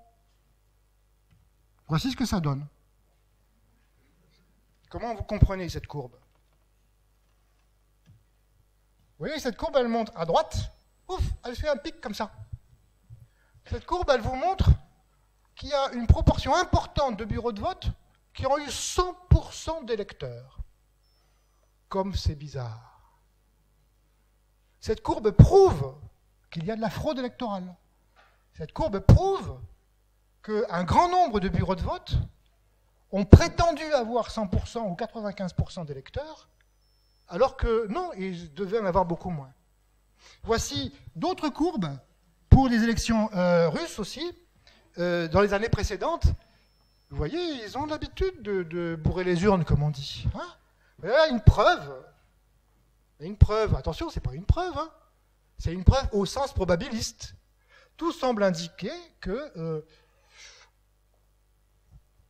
S1: Voici ce que ça donne. Comment vous comprenez cette courbe? Vous voyez, cette courbe, elle monte à droite. Ouf, elle fait un pic comme ça. Cette courbe, elle vous montre qu'il y a une proportion importante de bureaux de vote qui ont eu 100% d'électeurs. Comme c'est bizarre. Cette courbe prouve qu'il y a de la fraude électorale. Cette courbe prouve qu'un grand nombre de bureaux de vote ont prétendu avoir 100% ou 95% d'électeurs, alors que non, ils devaient en avoir beaucoup moins. Voici d'autres courbes pour les élections russes aussi, dans les années précédentes. Vous voyez, ils ont l'habitude de bourrer les urnes, comme on dit. Hein? Voilà une preuve. Une preuve, attention, ce n'est pas une preuve, hein. C'est une preuve au sens probabiliste. Tout semble indiquer que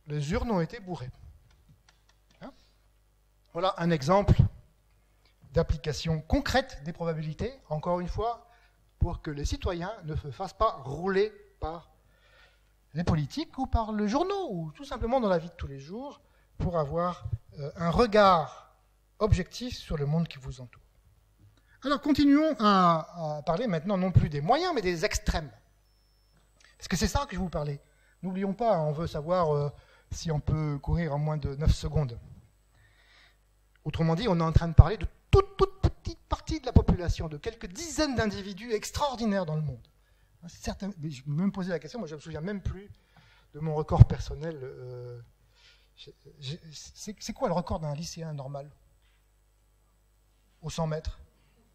S1: les urnes ont été bourrées. Hein? Voilà un exemple d'application concrète des probabilités, encore une fois, pour que les citoyens ne se fassent pas rouler par les politiques ou par le journal, ou tout simplement dans la vie de tous les jours, pour avoir un regard objectif sur le monde qui vous entoure. Alors continuons à parler maintenant non plus des moyens, mais des extrêmes. Parce que c'est ça que je vous parlais. N'oublions pas, on veut savoir si on peut courir en moins de 9 secondes. Autrement dit, on est en train de parler de toute petite partie de la population, de quelques dizaines d'individus extraordinaires dans le monde. Certains, je me même posé la question, moi je ne me souviens même plus de mon record personnel. C'est quoi le record d'un lycéen normal? Au 100 mètres.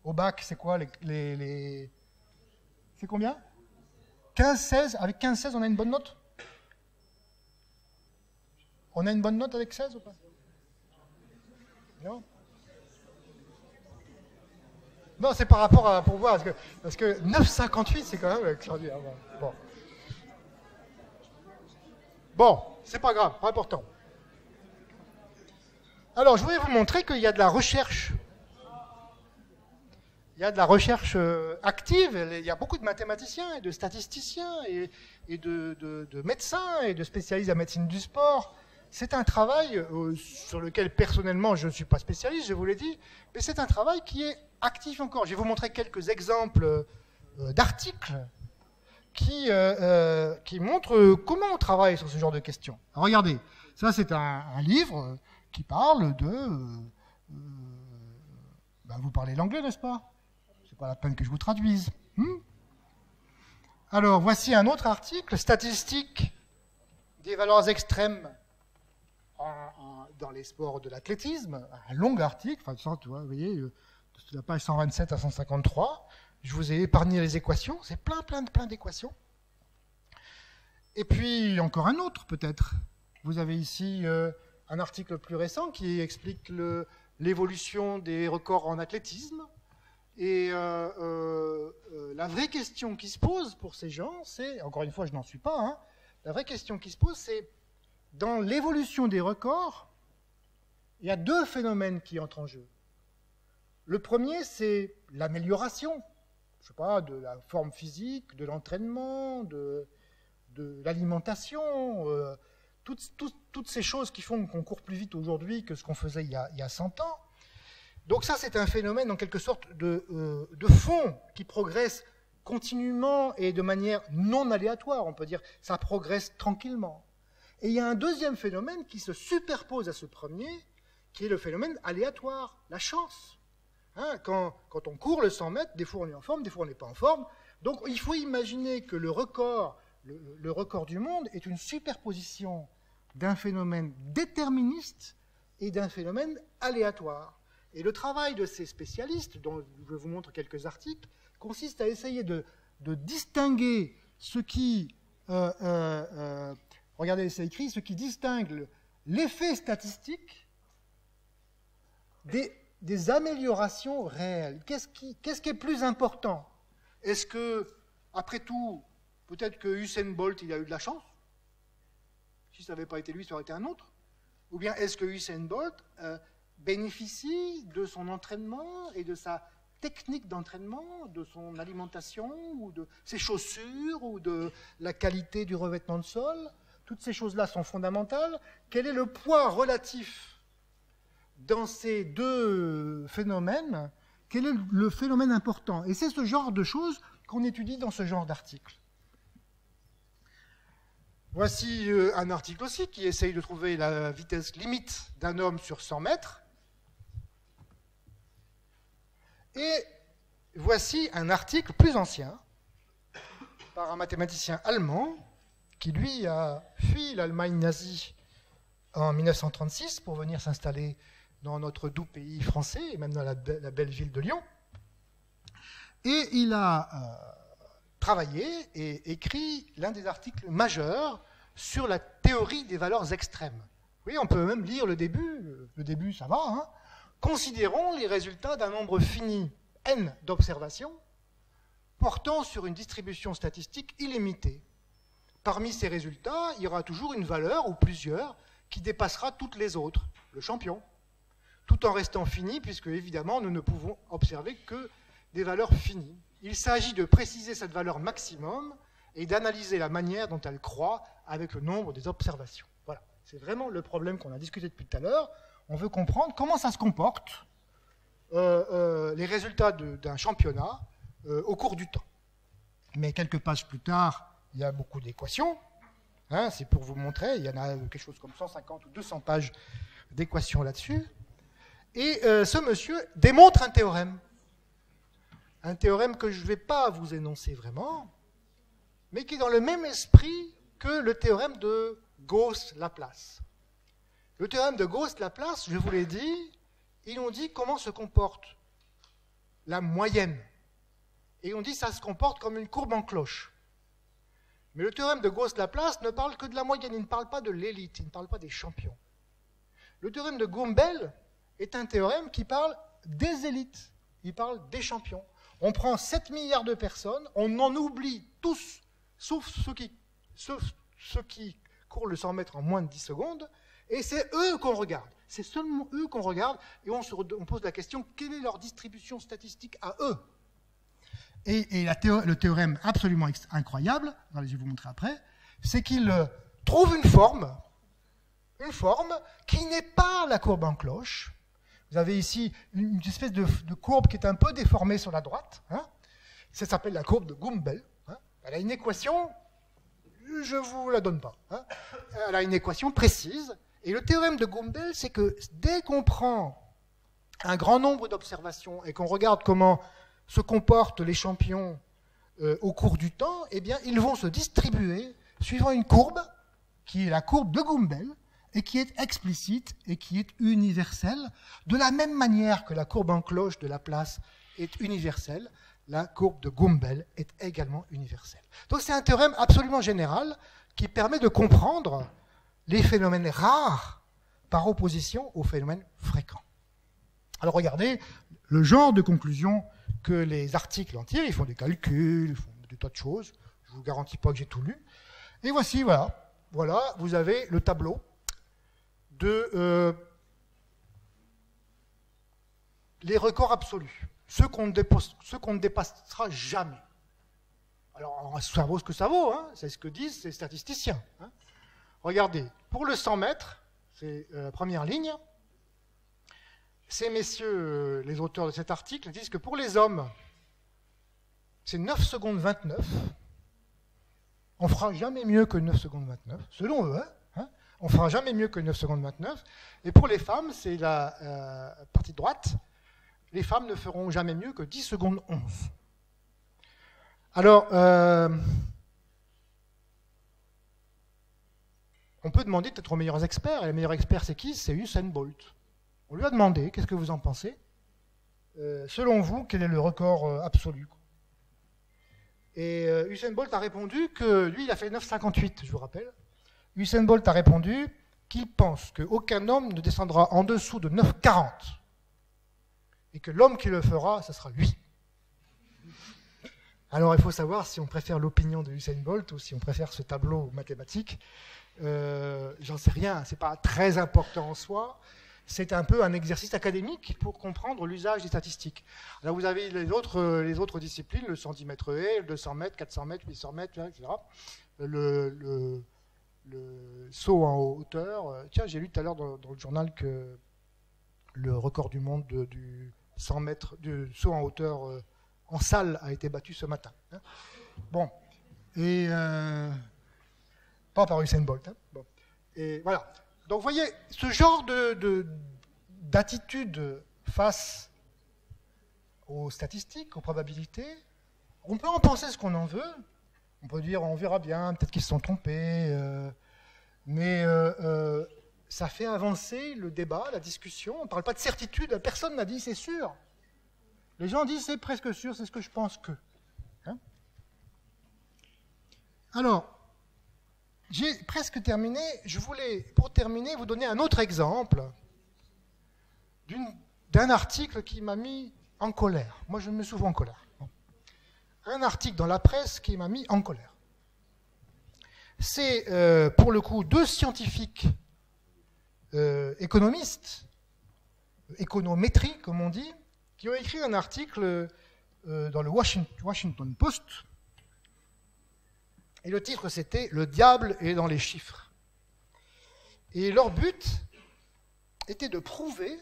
S1: Au bac, c'est quoi les... C'est combien? 15-16. Avec 15-16, on a une bonne note? On a une bonne note avec 16 ou pas? Non? Non, c'est par rapport à... Pour voir, parce que 9,58, c'est quand même extraordinaire. Bon, c'est pas grave, pas important. Alors, je voulais vous montrer qu'il y a de la recherche. Il y a de la recherche active, il y a beaucoup de mathématiciens et de statisticiens et de médecins et de spécialistes en médecine du sport. C'est un travail sur lequel personnellement je ne suis pas spécialiste, je vous l'ai dit, mais c'est un travail qui est actif encore. Je vais vous montrer quelques exemples d'articles qui montrent comment on travaille sur ce genre de questions. Alors, regardez, ça c'est un livre qui parle de... vous parlez l'anglais, n'est-ce pas? C'est pas la peine que je vous traduise. Alors, voici un autre article, statistique des valeurs extrêmes dans les sports de l'athlétisme. Un long article, enfin, tu vois, vous voyez, de la page 127 à 153. Je vous ai épargné les équations, c'est plein d'équations. Et puis, encore un autre, peut-être. Vous avez ici un article plus récent qui explique l'évolution des records en athlétisme. Et la vraie question qui se pose pour ces gens, c'est, encore une fois, je n'en suis pas, hein, la vraie question qui se pose, c'est, dans l'évolution des records, il y a deux phénomènes qui entrent en jeu. Le premier, c'est l'amélioration, je sais pas, de la forme physique, de l'entraînement, de l'alimentation, toutes ces choses qui font qu'on court plus vite aujourd'hui que ce qu'on faisait il y a 100 ans. Donc ça, c'est un phénomène, en quelque sorte, de fond qui progresse continuellement et de manière non aléatoire. On peut dire ça progresse tranquillement. Et il y a un deuxième phénomène qui se superpose à ce premier, qui est le phénomène aléatoire, la chance. Hein, quand on court le 100 mètres, des fois on est en forme, des fois on n'est pas en forme. Donc il faut imaginer que le record du monde est une superposition d'un phénomène déterministe et d'un phénomène aléatoire. Et le travail de ces spécialistes, dont je vous montre quelques articles, consiste à essayer de distinguer ce qui, regardez, c'est écrit, ce qui distingue l'effet statistique des améliorations réelles. Qu'est-ce qui est plus important? Est-ce que, après tout, peut-être que Usain Bolt, il a eu de la chance? Si ça n'avait pas été lui, ça aurait été un autre? Ou bien est-ce que Usain Bolt bénéficie de son entraînement et de sa technique d'entraînement, de son alimentation, ou de ses chaussures, ou de la qualité du revêtement de sol? Toutes ces choses-là sont fondamentales. Quel est le poids relatif dans ces deux phénomènes? Quel est le phénomène important? Et c'est ce genre de choses qu'on étudie dans ce genre d'article. Voici un article aussi qui essaye de trouver la vitesse limite d'un homme sur 100 mètres. Et voici un article plus ancien par un mathématicien allemand qui, lui, a fui l'Allemagne nazie en 1936 pour venir s'installer dans notre doux pays français, et même dans la belle ville de Lyon. Et il a travaillé et écrit l'un des articles majeurs sur la théorie des valeurs extrêmes. Oui, on peut même lire le début ça va, hein. Considérons les résultats d'un nombre fini n d'observations portant sur une distribution statistique illimitée. Parmi ces résultats, il y aura toujours une valeur ou plusieurs qui dépassera toutes les autres, le champion, tout en restant fini, puisque évidemment nous ne pouvons observer que des valeurs finies. Il s'agit de préciser cette valeur maximum et d'analyser la manière dont elle croît avec le nombre des observations. Voilà, c'est vraiment le problème qu'on a discuté depuis tout à l'heure. On veut comprendre comment ça se comporte, les résultats d'un championnat au cours du temps. Mais quelques pages plus tard, il y a beaucoup d'équations. Hein, c'est pour vous montrer, il y en a quelque chose comme 150 ou 200 pages d'équations là-dessus. Et ce monsieur démontre un théorème. Un théorème que je ne vais pas vous énoncer vraiment, mais qui est dans le même esprit que le théorème de Gauss-Laplace. Le théorème de Gauss-Laplace, je vous l'ai dit, ils ont dit comment se comporte la moyenne. Et on dit que ça se comporte comme une courbe en cloche. Mais le théorème de Gauss-Laplace ne parle que de la moyenne, il ne parle pas de l'élite, il ne parle pas des champions. Le théorème de Gumbel est un théorème qui parle des élites, il parle des champions. On prend 7 milliards de personnes, on en oublie tous, sauf ceux qui courent le 100 mètres en moins de 10 secondes, et c'est eux qu'on regarde. C'est seulement eux qu'on regarde, et on pose la question, quelle est leur distribution statistique à eux? Et le théorème absolument incroyable, je vais vous montrer après, c'est qu'il trouve une forme qui n'est pas la courbe en cloche. Vous avez ici une espèce de courbe qui est un peu déformée sur la droite. Hein. Ça s'appelle la courbe de Gumbel. Hein. Elle a une équation, je ne vous la donne pas. Hein. Elle a une équation précise. Et le théorème de Gumbel, c'est que dès qu'on prend un grand nombre d'observations et qu'on regarde comment se comportent les champions au cours du temps, eh bien, ils vont se distribuer suivant une courbe qui est la courbe de Gumbel et qui est explicite et qui est universelle. De la même manière que la courbe en cloche de Laplace est universelle, la courbe de Gumbel est également universelle. Donc c'est un théorème absolument général qui permet de comprendre les phénomènes rares par opposition aux phénomènes fréquents. Alors regardez le genre de conclusion que les articles en tirent. Ils font des calculs, ils font des tas de choses. Je ne vous garantis pas que j'ai tout lu. Et voici, voilà, vous avez le tableau de les records absolus, ceux qu'on ne dépassera jamais. Alors, ça vaut ce que ça vaut, hein, c'est ce que disent ces statisticiens. Hein. Regardez, pour le 100 mètres, c'est la première ligne, ces messieurs, les auteurs de cet article, disent que pour les hommes, c'est 9 secondes 29. On ne fera jamais mieux que 9 secondes 29, selon eux. Hein. On ne fera jamais mieux que 9 secondes 29. Et pour les femmes, c'est la partie droite, les femmes ne feront jamais mieux que 10 secondes 11. Alors, on peut demander peut-être aux meilleurs experts, et les meilleurs experts c'est qui? C'est Usain Bolt. On lui a demandé, qu'est-ce que vous en pensez? Selon vous, quel est le record absolu? Et Usain Bolt a répondu que, lui il a fait 9,58, je vous rappelle. Usain Bolt a répondu qu'il pense qu'aucun homme ne descendra en dessous de 9,40. Et que l'homme qui le fera, ce sera lui. Alors il faut savoir si on préfère l'opinion de Usain Bolt ou si on préfère ce tableau mathématique. J'en sais rien, c'est pas très important en soi. C'est un peu un exercice académique pour comprendre l'usage des statistiques. Alors vous avez les autres disciplines, le 110 mètres haies, le 200 mètres, 400 mètres, 800 mètres, etc. Le saut en hauteur. Tiens, j'ai lu tout à l'heure dans le journal que le record du monde du 100 mètres, du saut en hauteur en salle a été battu ce matin. Hein. Bon, et pas par Usain Bolt. Hein. Bon. Et voilà. Donc vous voyez, ce genre d'attitude face aux statistiques, aux probabilités, on peut en penser ce qu'on en veut. On peut dire, on verra bien, peut-être qu'ils se sont trompés, mais ça fait avancer le débat, la discussion. On ne parle pas de certitude, personne n'a dit c'est sûr. Les gens disent c'est presque sûr, c'est ce que je pense que. Hein? Alors, j'ai presque terminé. Je voulais, pour terminer, vous donner un autre exemple d'un article qui m'a mis en colère. Moi, je me mets souvent en colère. Bon. Un article dans la presse qui m'a mis en colère. C'est, pour le coup, deux scientifiques économistes, économétrie, comme on dit, qui ont écrit un article dans le Washington Post. Et le titre, c'était « Le diable est dans les chiffres ». Et leur but était de prouver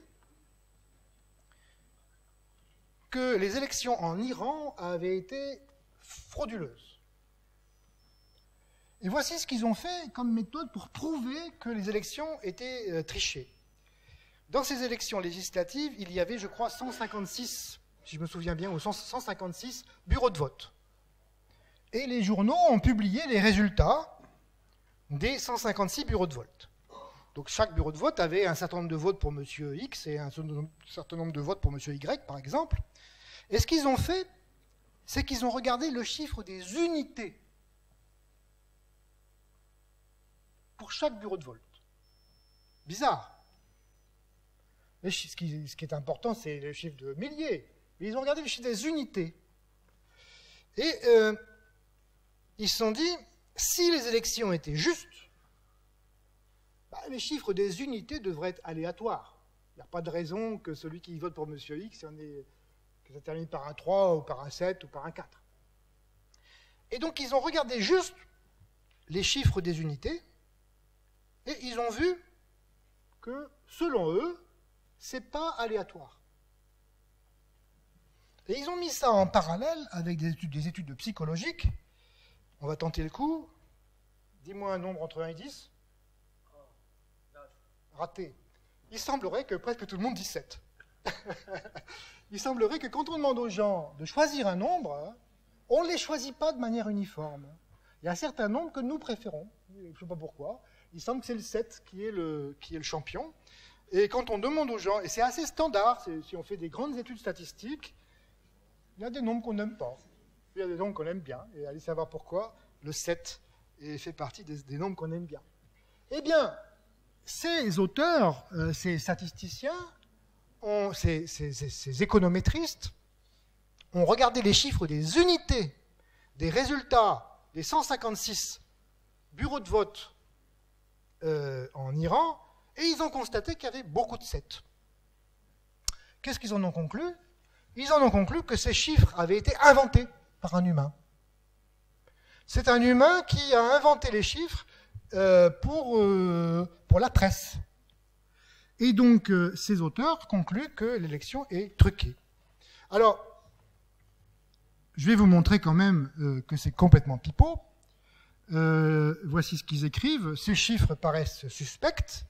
S1: que les élections en Iran avaient été frauduleuses. Et voici ce qu'ils ont fait comme méthode pour prouver que les élections étaient trichées. Dans ces élections législatives, il y avait, je crois, 156, si je me souviens bien, ou 156 bureaux de vote. Et les journaux ont publié les résultats des 156 bureaux de vote. Donc chaque bureau de vote avait un certain nombre de votes pour M. X et un certain nombre de votes pour M. Y, par exemple. Et ce qu'ils ont fait, c'est qu'ils ont regardé le chiffre des unités pour chaque bureau de vote. Bizarre. Ce qui est important, c'est le chiffre de milliers. Mais ils ont regardé le chiffre des unités. Et ils se sont dit, si les élections étaient justes, les chiffres des unités devraient être aléatoires. Il n'y a pas de raison que celui qui vote pour M. X, que ça termine par un 3 ou par un 7 ou par un 4. Et donc ils ont regardé juste les chiffres des unités et ils ont vu que, selon eux, ce n'est pas aléatoire. Et ils ont mis ça en parallèle avec des études psychologiques. On va tenter le coup. Dis-moi un nombre entre 1 et 10. Raté. Il semblerait que presque tout le monde dit 7. Il semblerait que quand on demande aux gens de choisir un nombre, on ne les choisit pas de manière uniforme. Il y a certains nombres que nous préférons. Je ne sais pas pourquoi. Il semble que c'est le 7 qui est le champion. Et quand on demande aux gens, et c'est assez standard, si on fait des grandes études statistiques, il y a des nombres qu'on n'aime pas. Il y a des nombres qu'on aime bien. Et allez savoir pourquoi le 7 fait partie des nombres qu'on aime bien. Eh bien, ces auteurs, ces statisticiens, ces économétristes, ont regardé les chiffres des unités, des résultats des 156 bureaux de vote en Iran, et ils ont constaté qu'il y avait beaucoup de 7. Qu'est-ce qu'ils en ont conclu? Ils en ont conclu que ces chiffres avaient été inventés par un humain. C'est un humain qui a inventé les chiffres pour la presse. Et donc, ces auteurs concluent que l'élection est truquée. Alors, je vais vous montrer quand même que c'est complètement pipeau. Voici ce qu'ils écrivent. Ces chiffres paraissent suspects.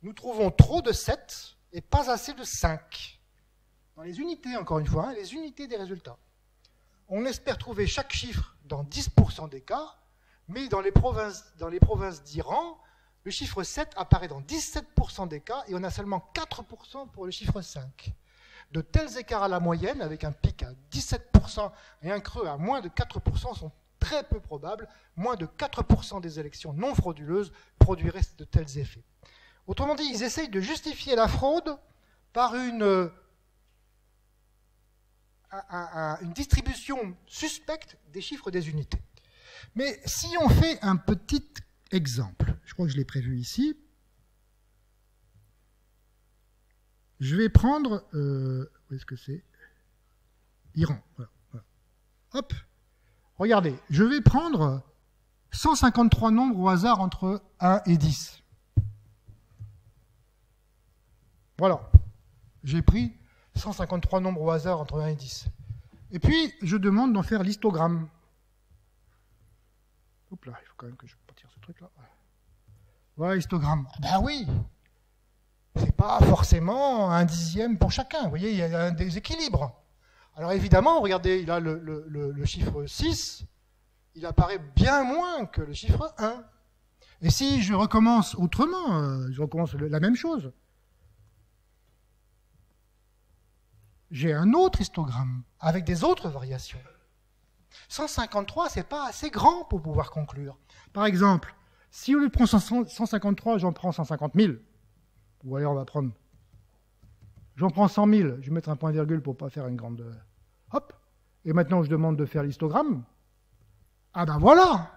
S1: Nous trouvons trop de 7 et pas assez de 5. Dans les unités, encore une fois, les unités des résultats. On espère trouver chaque chiffre dans 10% des cas, mais dans les provinces d'Iran, le chiffre 7 apparaît dans 17% des cas et on a seulement 4% pour le chiffre 5. De tels écarts à la moyenne, avec un pic à 17% et un creux à moins de 4%, sont très peu probables. Moins de 4% des élections non frauduleuses produiraient de tels effets. Autrement dit, ils essayent de justifier la fraude par une distribution suspecte des chiffres des unités. Mais si on fait un petit exemple, je crois que je l'ai prévu ici, je vais prendre, où est-ce que c'est? Iran. Voilà. Hop, regardez, je vais prendre 153 nombres au hasard entre 1 et 10. Voilà, j'ai pris 153 nombres au hasard entre 1 et 10. Et puis, je demande d'en faire l'histogramme. Oups là, il faut quand même que je retire ce truc-là. Voilà l'histogramme. Ben oui, c'est pas forcément un dixième pour chacun. Vous voyez, il y a un déséquilibre. Alors évidemment, regardez, là, le chiffre 6, il apparaît bien moins que le chiffre 1. Et si je recommence autrement, je recommence la même chose, j'ai un autre histogramme avec des autres variations. 153, c'est pas assez grand pour pouvoir conclure. Par exemple, si au lieu de prendre 153, j'en prends 150 000, ou alors on va prendre, j'en prends 100 000, je vais mettre un point virgule pour pas faire une grande... Hop, et maintenant je demande de faire l'histogramme. Ah ben voilà,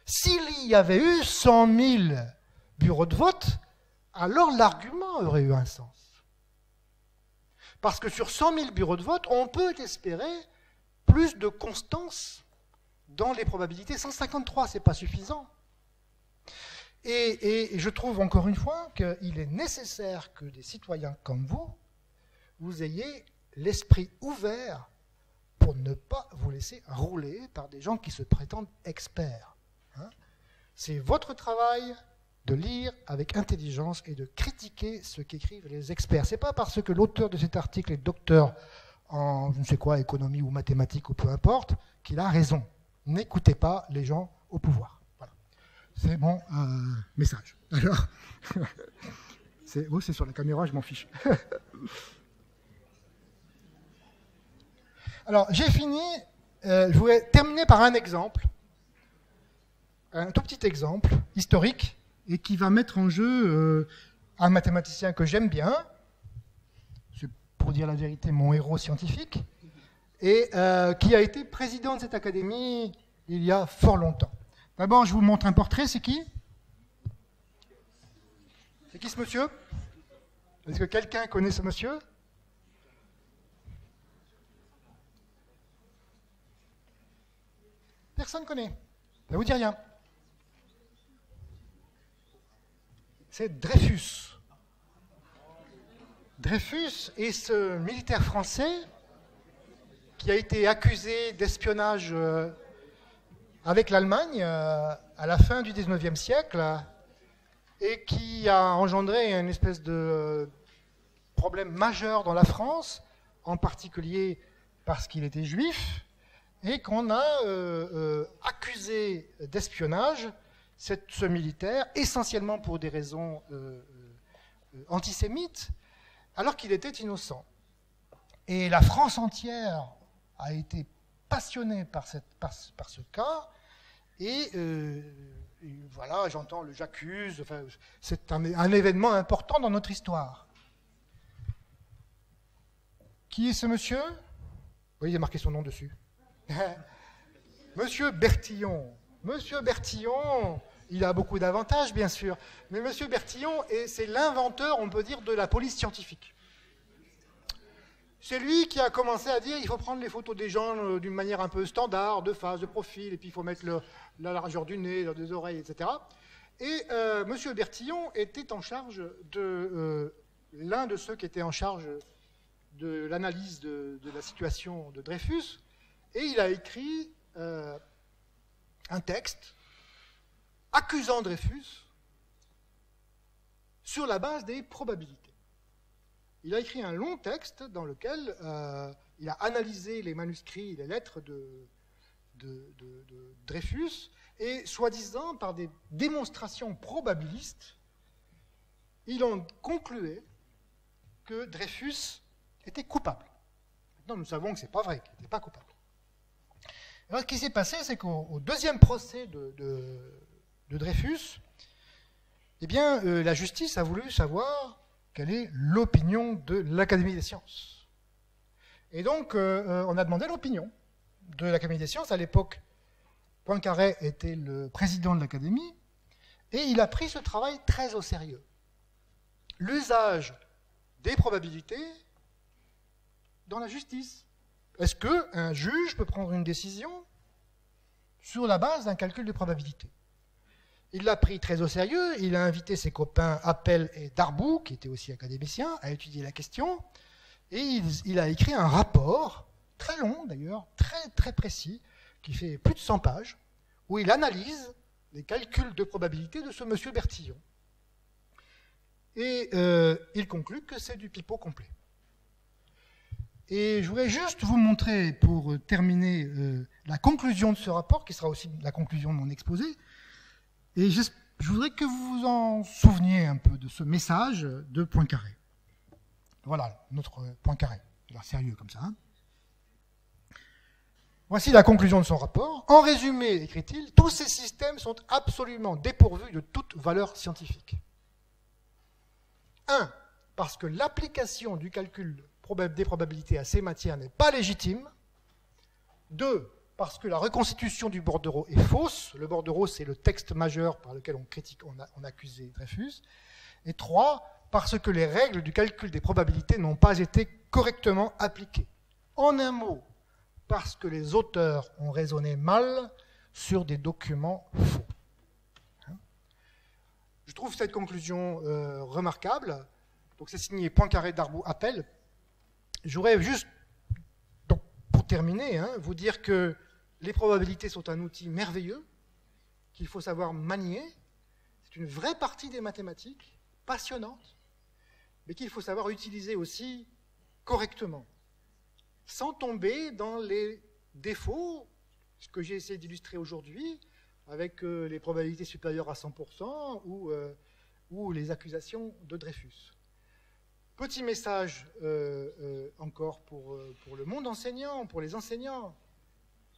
S1: s'il y avait eu 100 000 bureaux de vote, alors l'argument aurait eu un sens. Parce que sur 100 000 bureaux de vote, on peut espérer plus de constance dans les probabilités. 153, ce n'est pas suffisant. Et je trouve encore une fois qu'il est nécessaire que des citoyens comme vous ayez l'esprit ouvert pour ne pas vous laisser rouler par des gens qui se prétendent experts. Hein? C'est votre travail de lire avec intelligence et de critiquer ce qu'écrivent les experts. Ce n'est pas parce que l'auteur de cet article est docteur en je ne sais quoi, économie ou mathématiques ou peu importe, qu'il a raison. N'écoutez pas les gens au pouvoir. Voilà. C'est mon message. Alors, c'est sur la caméra, je m'en fiche. Alors, j'ai fini, je voulais terminer par un exemple, un tout petit exemple historique, et qui va mettre en jeu un mathématicien que j'aime bien, c'est pour dire la vérité mon héros scientifique, et qui a été président de cette académie il y a fort longtemps. D'abord, je vous montre un portrait, c'est qui? C'est qui ce monsieur? Est-ce que quelqu'un connaît ce monsieur? Personne ne connaît. Ça ne vous dit rien. C'est Dreyfus. Dreyfus est ce militaire français qui a été accusé d'espionnage avec l'Allemagne à la fin du XIXe siècle et qui a engendré une espèce de problème majeur dans la France, en particulier parce qu'il était juif, et qu'on a accusé d'espionnage ce militaire, essentiellement pour des raisons antisémites, alors qu'il était innocent. Et la France entière a été passionnée par ce cas, Et voilà, j'entends le j'accuse. Enfin, c'est un événement important dans notre histoire. Qui est ce monsieur? Oui, il a marqué son nom dessus. Monsieur Bertillon. Monsieur Bertillon, il a beaucoup d'avantages, bien sûr. Mais Monsieur Bertillon, c'est l'inventeur, on peut dire, de la police scientifique. C'est lui qui a commencé à dire qu'il faut prendre les photos des gens d'une manière un peu standard, de face, de profil, et puis il faut mettre la largeur du nez, des oreilles, etc. Et Monsieur Bertillon était en charge de l'un de ceux qui étaient en charge de l'analyse de la situation de Dreyfus, et il a écrit un texte accusant Dreyfus sur la base des probabilités. Il a écrit un long texte dans lequel il a analysé les manuscrits, les lettres de Dreyfus, et soi-disant, par des démonstrations probabilistes, il en concluait que Dreyfus était coupable. Maintenant, nous savons que ce n'est pas vrai, qu'il n'était pas coupable. Alors, ce qui s'est passé, c'est qu'au deuxième procès de Dreyfus, eh bien, la justice a voulu savoir quelle est l'opinion de l'Académie des sciences. Et donc, on a demandé l'opinion de l'Académie des sciences. À l'époque, Poincaré était le président de l'Académie, et il a pris ce travail très au sérieux. L'usage des probabilités dans la justice. Est-ce qu'un juge peut prendre une décision sur la base d'un calcul de probabilité? Il l'a pris très au sérieux, il a invité ses copains Appel et Darboux, qui étaient aussi académiciens, à étudier la question, et il a écrit un rapport, très long d'ailleurs, très très précis, qui fait plus de 100 pages, où il analyse les calculs de probabilité de ce monsieur Bertillon. Et il conclut que c'est du pipeau complet. Et je voudrais juste vous montrer, pour terminer, la conclusion de ce rapport, qui sera aussi la conclusion de mon exposé. Et je voudrais que vous vous en souveniez un peu de ce message de Poincaré. Voilà, notre Poincaré. Il a l'air sérieux comme ça. Hein. Voici la conclusion de son rapport. En résumé, écrit-il, tous ces systèmes sont absolument dépourvus de toute valeur scientifique. 1. Parce que l'application du calcul des probabilités à ces matières n'est pas légitime. 2. Parce que la reconstitution du bordereau est fausse. Le bordereau, c'est le texte majeur par lequel on accusait Dreyfus. Et 3. Parce que les règles du calcul des probabilités n'ont pas été correctement appliquées. En un mot, parce que les auteurs ont raisonné mal sur des documents faux. Je trouve cette conclusion remarquable. Donc c'est signé Poincaré, Darboux, Appel. Je voudrais juste, donc, pour terminer, vous dire que les probabilités sont un outil merveilleux qu'il faut savoir manier. C'est une vraie partie des mathématiques, passionnante, mais qu'il faut savoir utiliser aussi correctement, sans tomber dans les défauts, ce que j'ai essayé d'illustrer aujourd'hui, avec les probabilités supérieures à 100% ou les accusations de Dreyfus. Petit message encore pour le monde enseignant, pour les enseignants.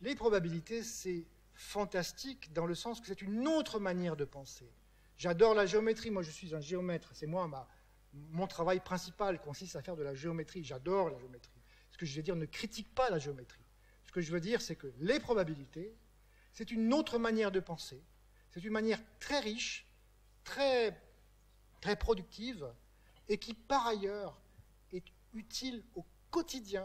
S1: Les probabilités, c'est fantastique dans le sens que c'est une autre manière de penser. J'adore la géométrie, moi je suis un géomètre, c'est mon travail principal consiste à faire de la géométrie, j'adore la géométrie. Ce que je veux dire ne critique pas la géométrie. Ce que je veux dire, c'est que les probabilités, c'est une autre manière de penser, c'est une manière très riche, très, très productive, et qui, par ailleurs, est utile au quotidien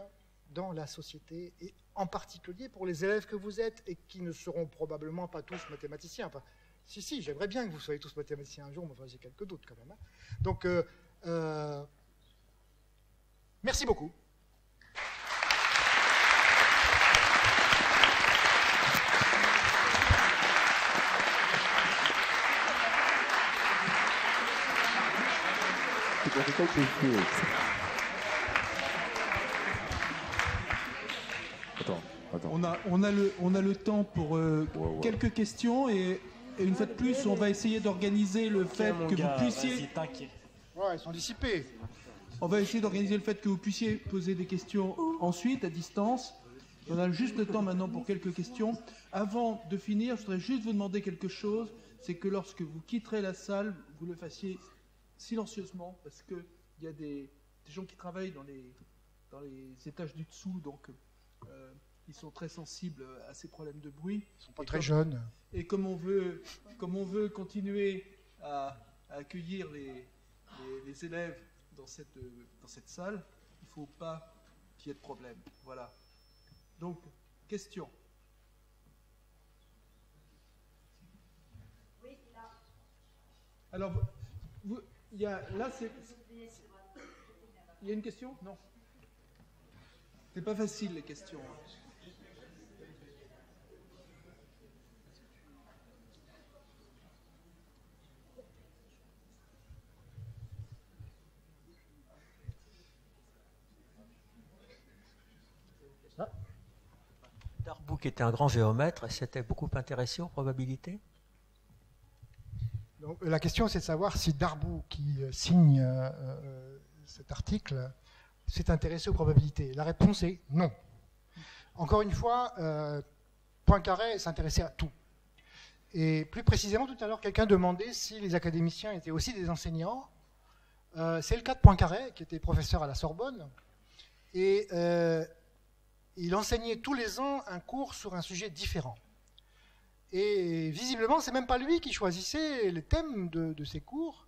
S1: dans la société, et en particulier pour les élèves que vous êtes, et qui ne seront probablement pas tous mathématiciens. Enfin, si, j'aimerais bien que vous soyez tous mathématiciens un jour, mais enfin, j'ai quelques doutes quand même. Hein. Donc, merci beaucoup.
S3: On a le temps pour quelques questions et une fois de plus, on va essayer d'organiser le fait que vous puissiez...
S1: Ouais, ils sont dissipés.
S3: On va essayer d'organiser le fait que vous puissiez poser des questions ensuite, à distance. On a juste le temps maintenant pour quelques questions. Avant de finir, je voudrais juste vous demander quelque chose. C'est que lorsque vous quitterez la salle, vous le fassiez silencieusement, parce qu'il y a des gens qui travaillent dans les étages du dessous, donc ils sont très sensibles à ces problèmes de bruit.
S1: Ils ne sont pas très jeunes.
S3: Et comme on veut continuer à accueillir les élèves dans cette salle, il ne faut pas qu'il y ait de problème. Voilà. Donc, question.
S6: Oui, là.
S3: Alors, il y a une question? Non. C'est pas facile les questions.
S5: Darboux, qui était un grand géomètre, s'était beaucoup intéressé aux probabilités.
S1: Donc, la question, c'est de savoir si Darboux, qui signe cet article, s'est intéressé aux probabilités. La réponse est non. Encore une fois, Poincaré s'intéressait à tout. Et plus précisément, tout à l'heure, quelqu'un demandait si les académiciens étaient aussi des enseignants. C'est le cas de Poincaré, qui était professeur à la Sorbonne. Et il enseignait tous les ans un cours sur un sujet différent. Et visiblement, c'est même pas lui qui choisissait les thèmes de ses cours,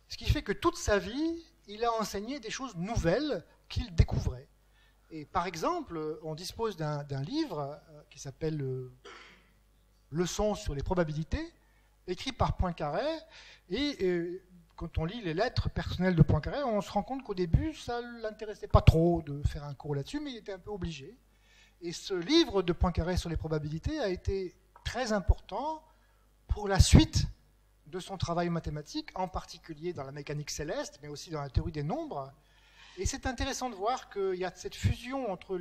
S1: ce qui fait que toute sa vie, il a enseigné des choses nouvelles qu'il découvrait. Et par exemple, on dispose d'un livre qui s'appelle Leçons sur les probabilités, écrit par Poincaré, et quand on lit les lettres personnelles de Poincaré, on se rend compte qu'au début, ça ne l'intéressait pas trop de faire un cours là-dessus, mais il était un peu obligé. Et ce livre de Poincaré sur les probabilités a été très important pour la suite de son travail mathématique, en particulier dans la mécanique céleste, mais aussi dans la théorie des nombres. Et c'est intéressant de voir qu'il y a cette fusion entre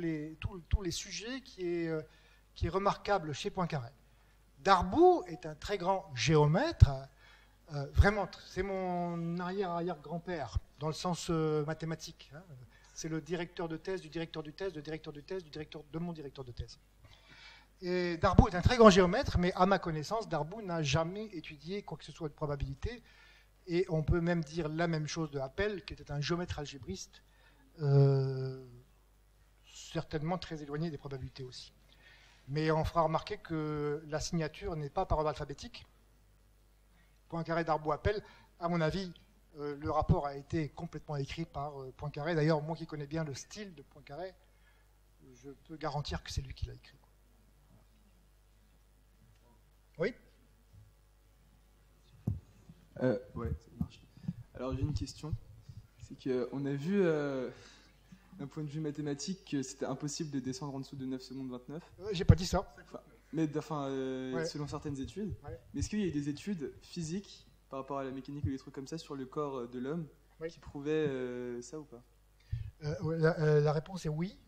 S1: tous les sujets qui est remarquable chez Poincaré. Darboux est un très grand géomètre, vraiment, c'est mon arrière-arrière-grand-père, dans le sens mathématique. Hein. C'est le directeur de thèse, du directeur de thèse, du directeur de thèse, de mon directeur de thèse. Et Darboux est un très grand géomètre, mais à ma connaissance, Darboux n'a jamais étudié quoi que ce soit de probabilité. Et on peut même dire la même chose de Appel, qui était un géomètre algébriste, certainement très éloigné des probabilités aussi. Mais on fera remarquer que la signature n'est pas par ordre alphabétique. Poincaré, Darboux, Appel, à mon avis, le rapport a été complètement écrit par Poincaré. D'ailleurs, moi qui connais bien le style de Poincaré, je peux garantir que c'est lui qui l'a écrit. Oui.
S7: Ouais, ça marche. Alors j'ai une question. C'est qu'on a vu, d'un point de vue mathématique, que c'était impossible de descendre en dessous de 9 secondes 29.
S1: J'ai pas dit ça.
S7: Ouais. Selon certaines études. Ouais. Mais est-ce qu'il y a des études physiques par rapport à la mécanique ou des trucs comme ça sur le corps de l'homme qui prouvaient ça ou pas?
S1: La réponse est oui.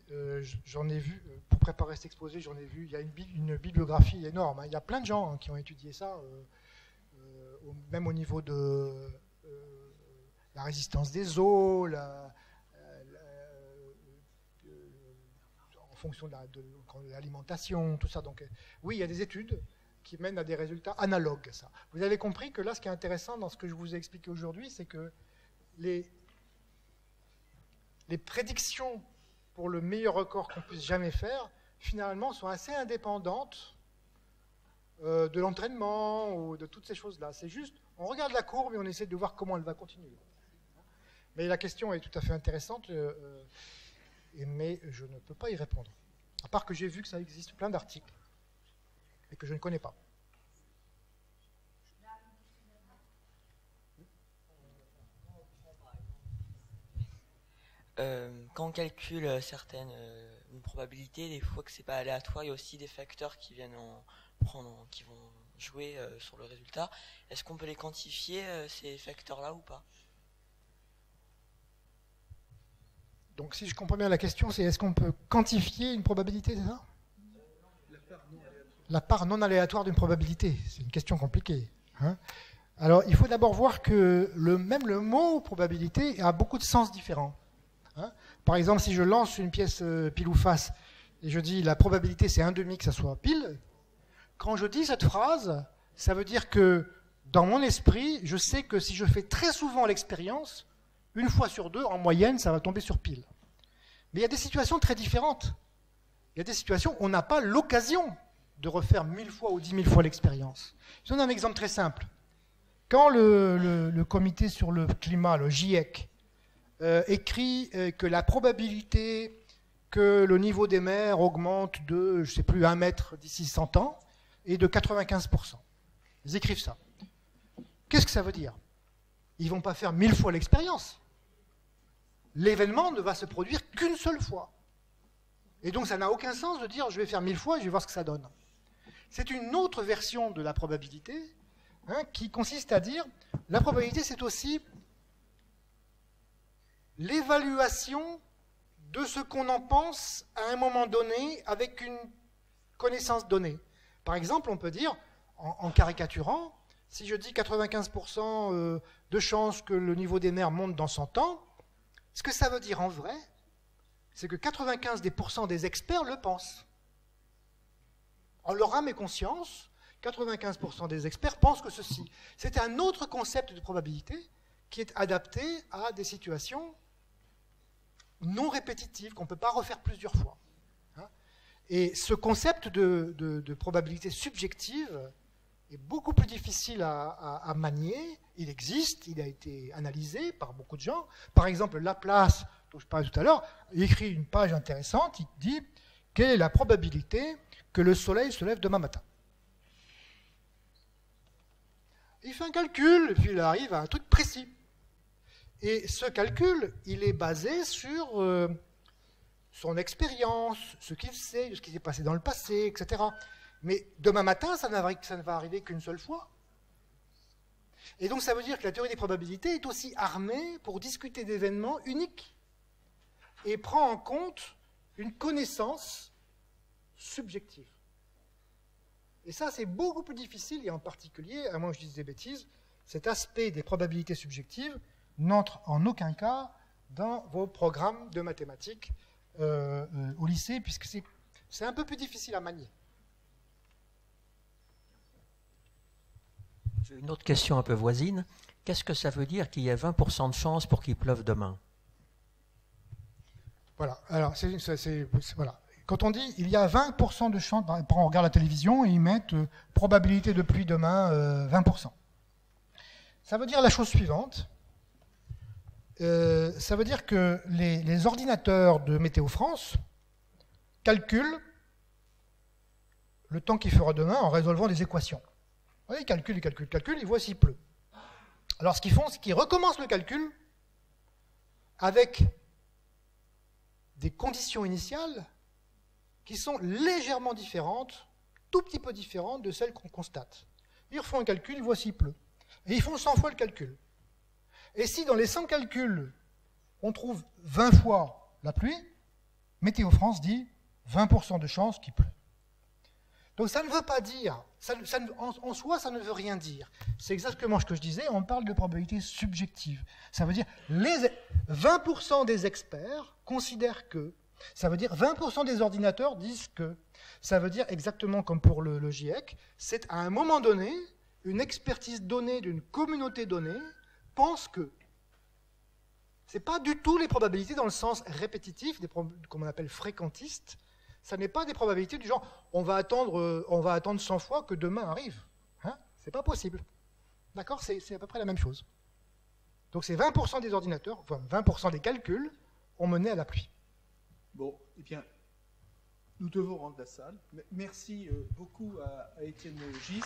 S1: J'en ai vu, pour préparer cet exposé, j'en ai vu, il y a une bibliographie énorme. Hein. Il y a plein de gens qui ont étudié ça, même au niveau de la résistance des eaux, en fonction de l'alimentation, tout ça. Donc oui, il y a des études qui mènent à des résultats analogues à ça. Vous avez compris que là, ce qui est intéressant dans ce que je vous ai expliqué aujourd'hui, c'est que les prédictions pour le meilleur record qu'on puisse jamais faire, finalement, sont assez indépendantes de l'entraînement ou de toutes ces choses-là. C'est juste, on regarde la courbe et on essaie de voir comment elle va continuer. Mais la question est tout à fait intéressante, mais je ne peux pas y répondre. À part que j'ai vu que ça existe plein d'articles et que je ne connais pas.
S8: Quand on calcule une probabilité, des fois que c'est pas aléatoire, il y a aussi des facteurs qui viennent qui vont jouer sur le résultat. Est-ce qu'on peut les quantifier, ces facteurs-là, ou pas?
S1: Donc si je comprends bien la question, c'est est-ce qu'on peut quantifier une probabilité, c'est ça? La part non aléatoire d'une probabilité, c'est une question compliquée. Hein. Alors il faut d'abord voir que même le mot probabilité a beaucoup de sens différents. Hein. Par exemple, si je lance une pièce pile ou face et je dis la probabilité c'est 1/2 que ça soit pile, quand je dis cette phrase, ça veut dire que dans mon esprit, je sais que si je fais très souvent l'expérience, 1 fois sur 2, en moyenne, ça va tomber sur pile. Mais il y a des situations très différentes. Il y a des situations où on n'a pas l'occasion de refaire 1000 fois ou 10 000 fois l'expérience. Je donne un exemple très simple. Quand le comité sur le climat, le GIEC, écrit que la probabilité que le niveau des mers augmente de, je ne sais plus, 1 mètre d'ici 100 ans est de 95%. Ils écrivent ça. Qu'est-ce que ça veut dire? Ils ne vont pas faire 1000 fois l'expérience. L'événement ne va se produire qu'une seule fois. Et donc ça n'a aucun sens de dire je vais faire 1000 fois et je vais voir ce que ça donne. C'est une autre version de la probabilité qui consiste à dire la probabilité c'est aussi l'évaluation de ce qu'on en pense à un moment donné avec une connaissance donnée. Par exemple, on peut dire, en caricaturant, si je dis 95% de chances que le niveau des mers monte dans 100 ans, ce que ça veut dire en vrai, c'est que 95% des experts le pensent. En leur âme et conscience, 95% des experts pensent que ceci. C'est un autre concept de probabilité qui est adapté à des situations non répétitives, qu'on ne peut pas refaire plusieurs fois. Et ce concept de probabilité subjective est beaucoup plus difficile à manier. Il existe, il a été analysé par beaucoup de gens. Par exemple, Laplace, dont je parlais tout à l'heure, il écrit une page intéressante, il dit « Quelle est la probabilité que le soleil se lève demain matin ?» Il fait un calcul, et puis il arrive à un truc précis. Et ce calcul, il est basé sur son expérience, ce qu'il sait, ce qui s'est passé dans le passé, etc. Mais demain matin, ça ne va arriver qu'une seule fois. Et donc ça veut dire que la théorie des probabilités est aussi armée pour discuter d'événements uniques et prend en compte une connaissance subjective. Et ça, c'est beaucoup plus difficile, et en particulier, à moins que je dise des bêtises, cet aspect des probabilités subjectives n'entre en aucun cas dans vos programmes de mathématiques au lycée, puisque c'est un peu plus difficile à manier.
S5: J'ai une autre question un peu voisine. Qu'est-ce que ça veut dire qu'il y ait 20% de chance pour qu'il pleuve demain? Voilà. Alors, voilà. Quand on dit il y a 20% de chance, par exemple, on regarde la télévision et ils mettent probabilité de pluie demain 20%. Ça veut dire la chose suivante. Ça veut dire que les ordinateurs de Météo France calculent le temps qu'il fera demain en résolvant des équations. Ils calculent, ils voient s'il pleut. Alors ce qu'ils font, c'est qu'ils recommencent le calcul avec des conditions initiales qui sont légèrement différentes, tout petit peu différentes de celles qu'on constate. Ils refont un calcul, ils voient s'il pleut. Et ils font 100 fois le calcul. Et si dans les 100 calculs, on trouve 20 fois la pluie, Météo France dit 20% de chance qu'il pleut. Donc ça ne veut pas dire, en soi ça ne veut rien dire. C'est exactement ce que je disais, on parle de probabilité subjective. Ça veut dire 20% des experts considèrent que, ça veut dire 20% des ordinateurs disent que, ça veut dire exactement comme pour le GIEC, c'est à un moment donné, une expertise donnée d'une communauté donnée pense que. Ce n'est pas du tout les probabilités dans le sens répétitif, comme on appelle fréquentistes. Ça n'est pas des probabilités du genre on va attendre 100 fois que demain arrive. Hein, c'est pas possible. D'accord, c'est à peu près la même chose. Donc c'est 20% des ordinateurs, enfin 20% des calculs ont mené à la pluie.
S3: Bon, eh bien, nous devons rendre la salle. Merci beaucoup à Étienne Gis.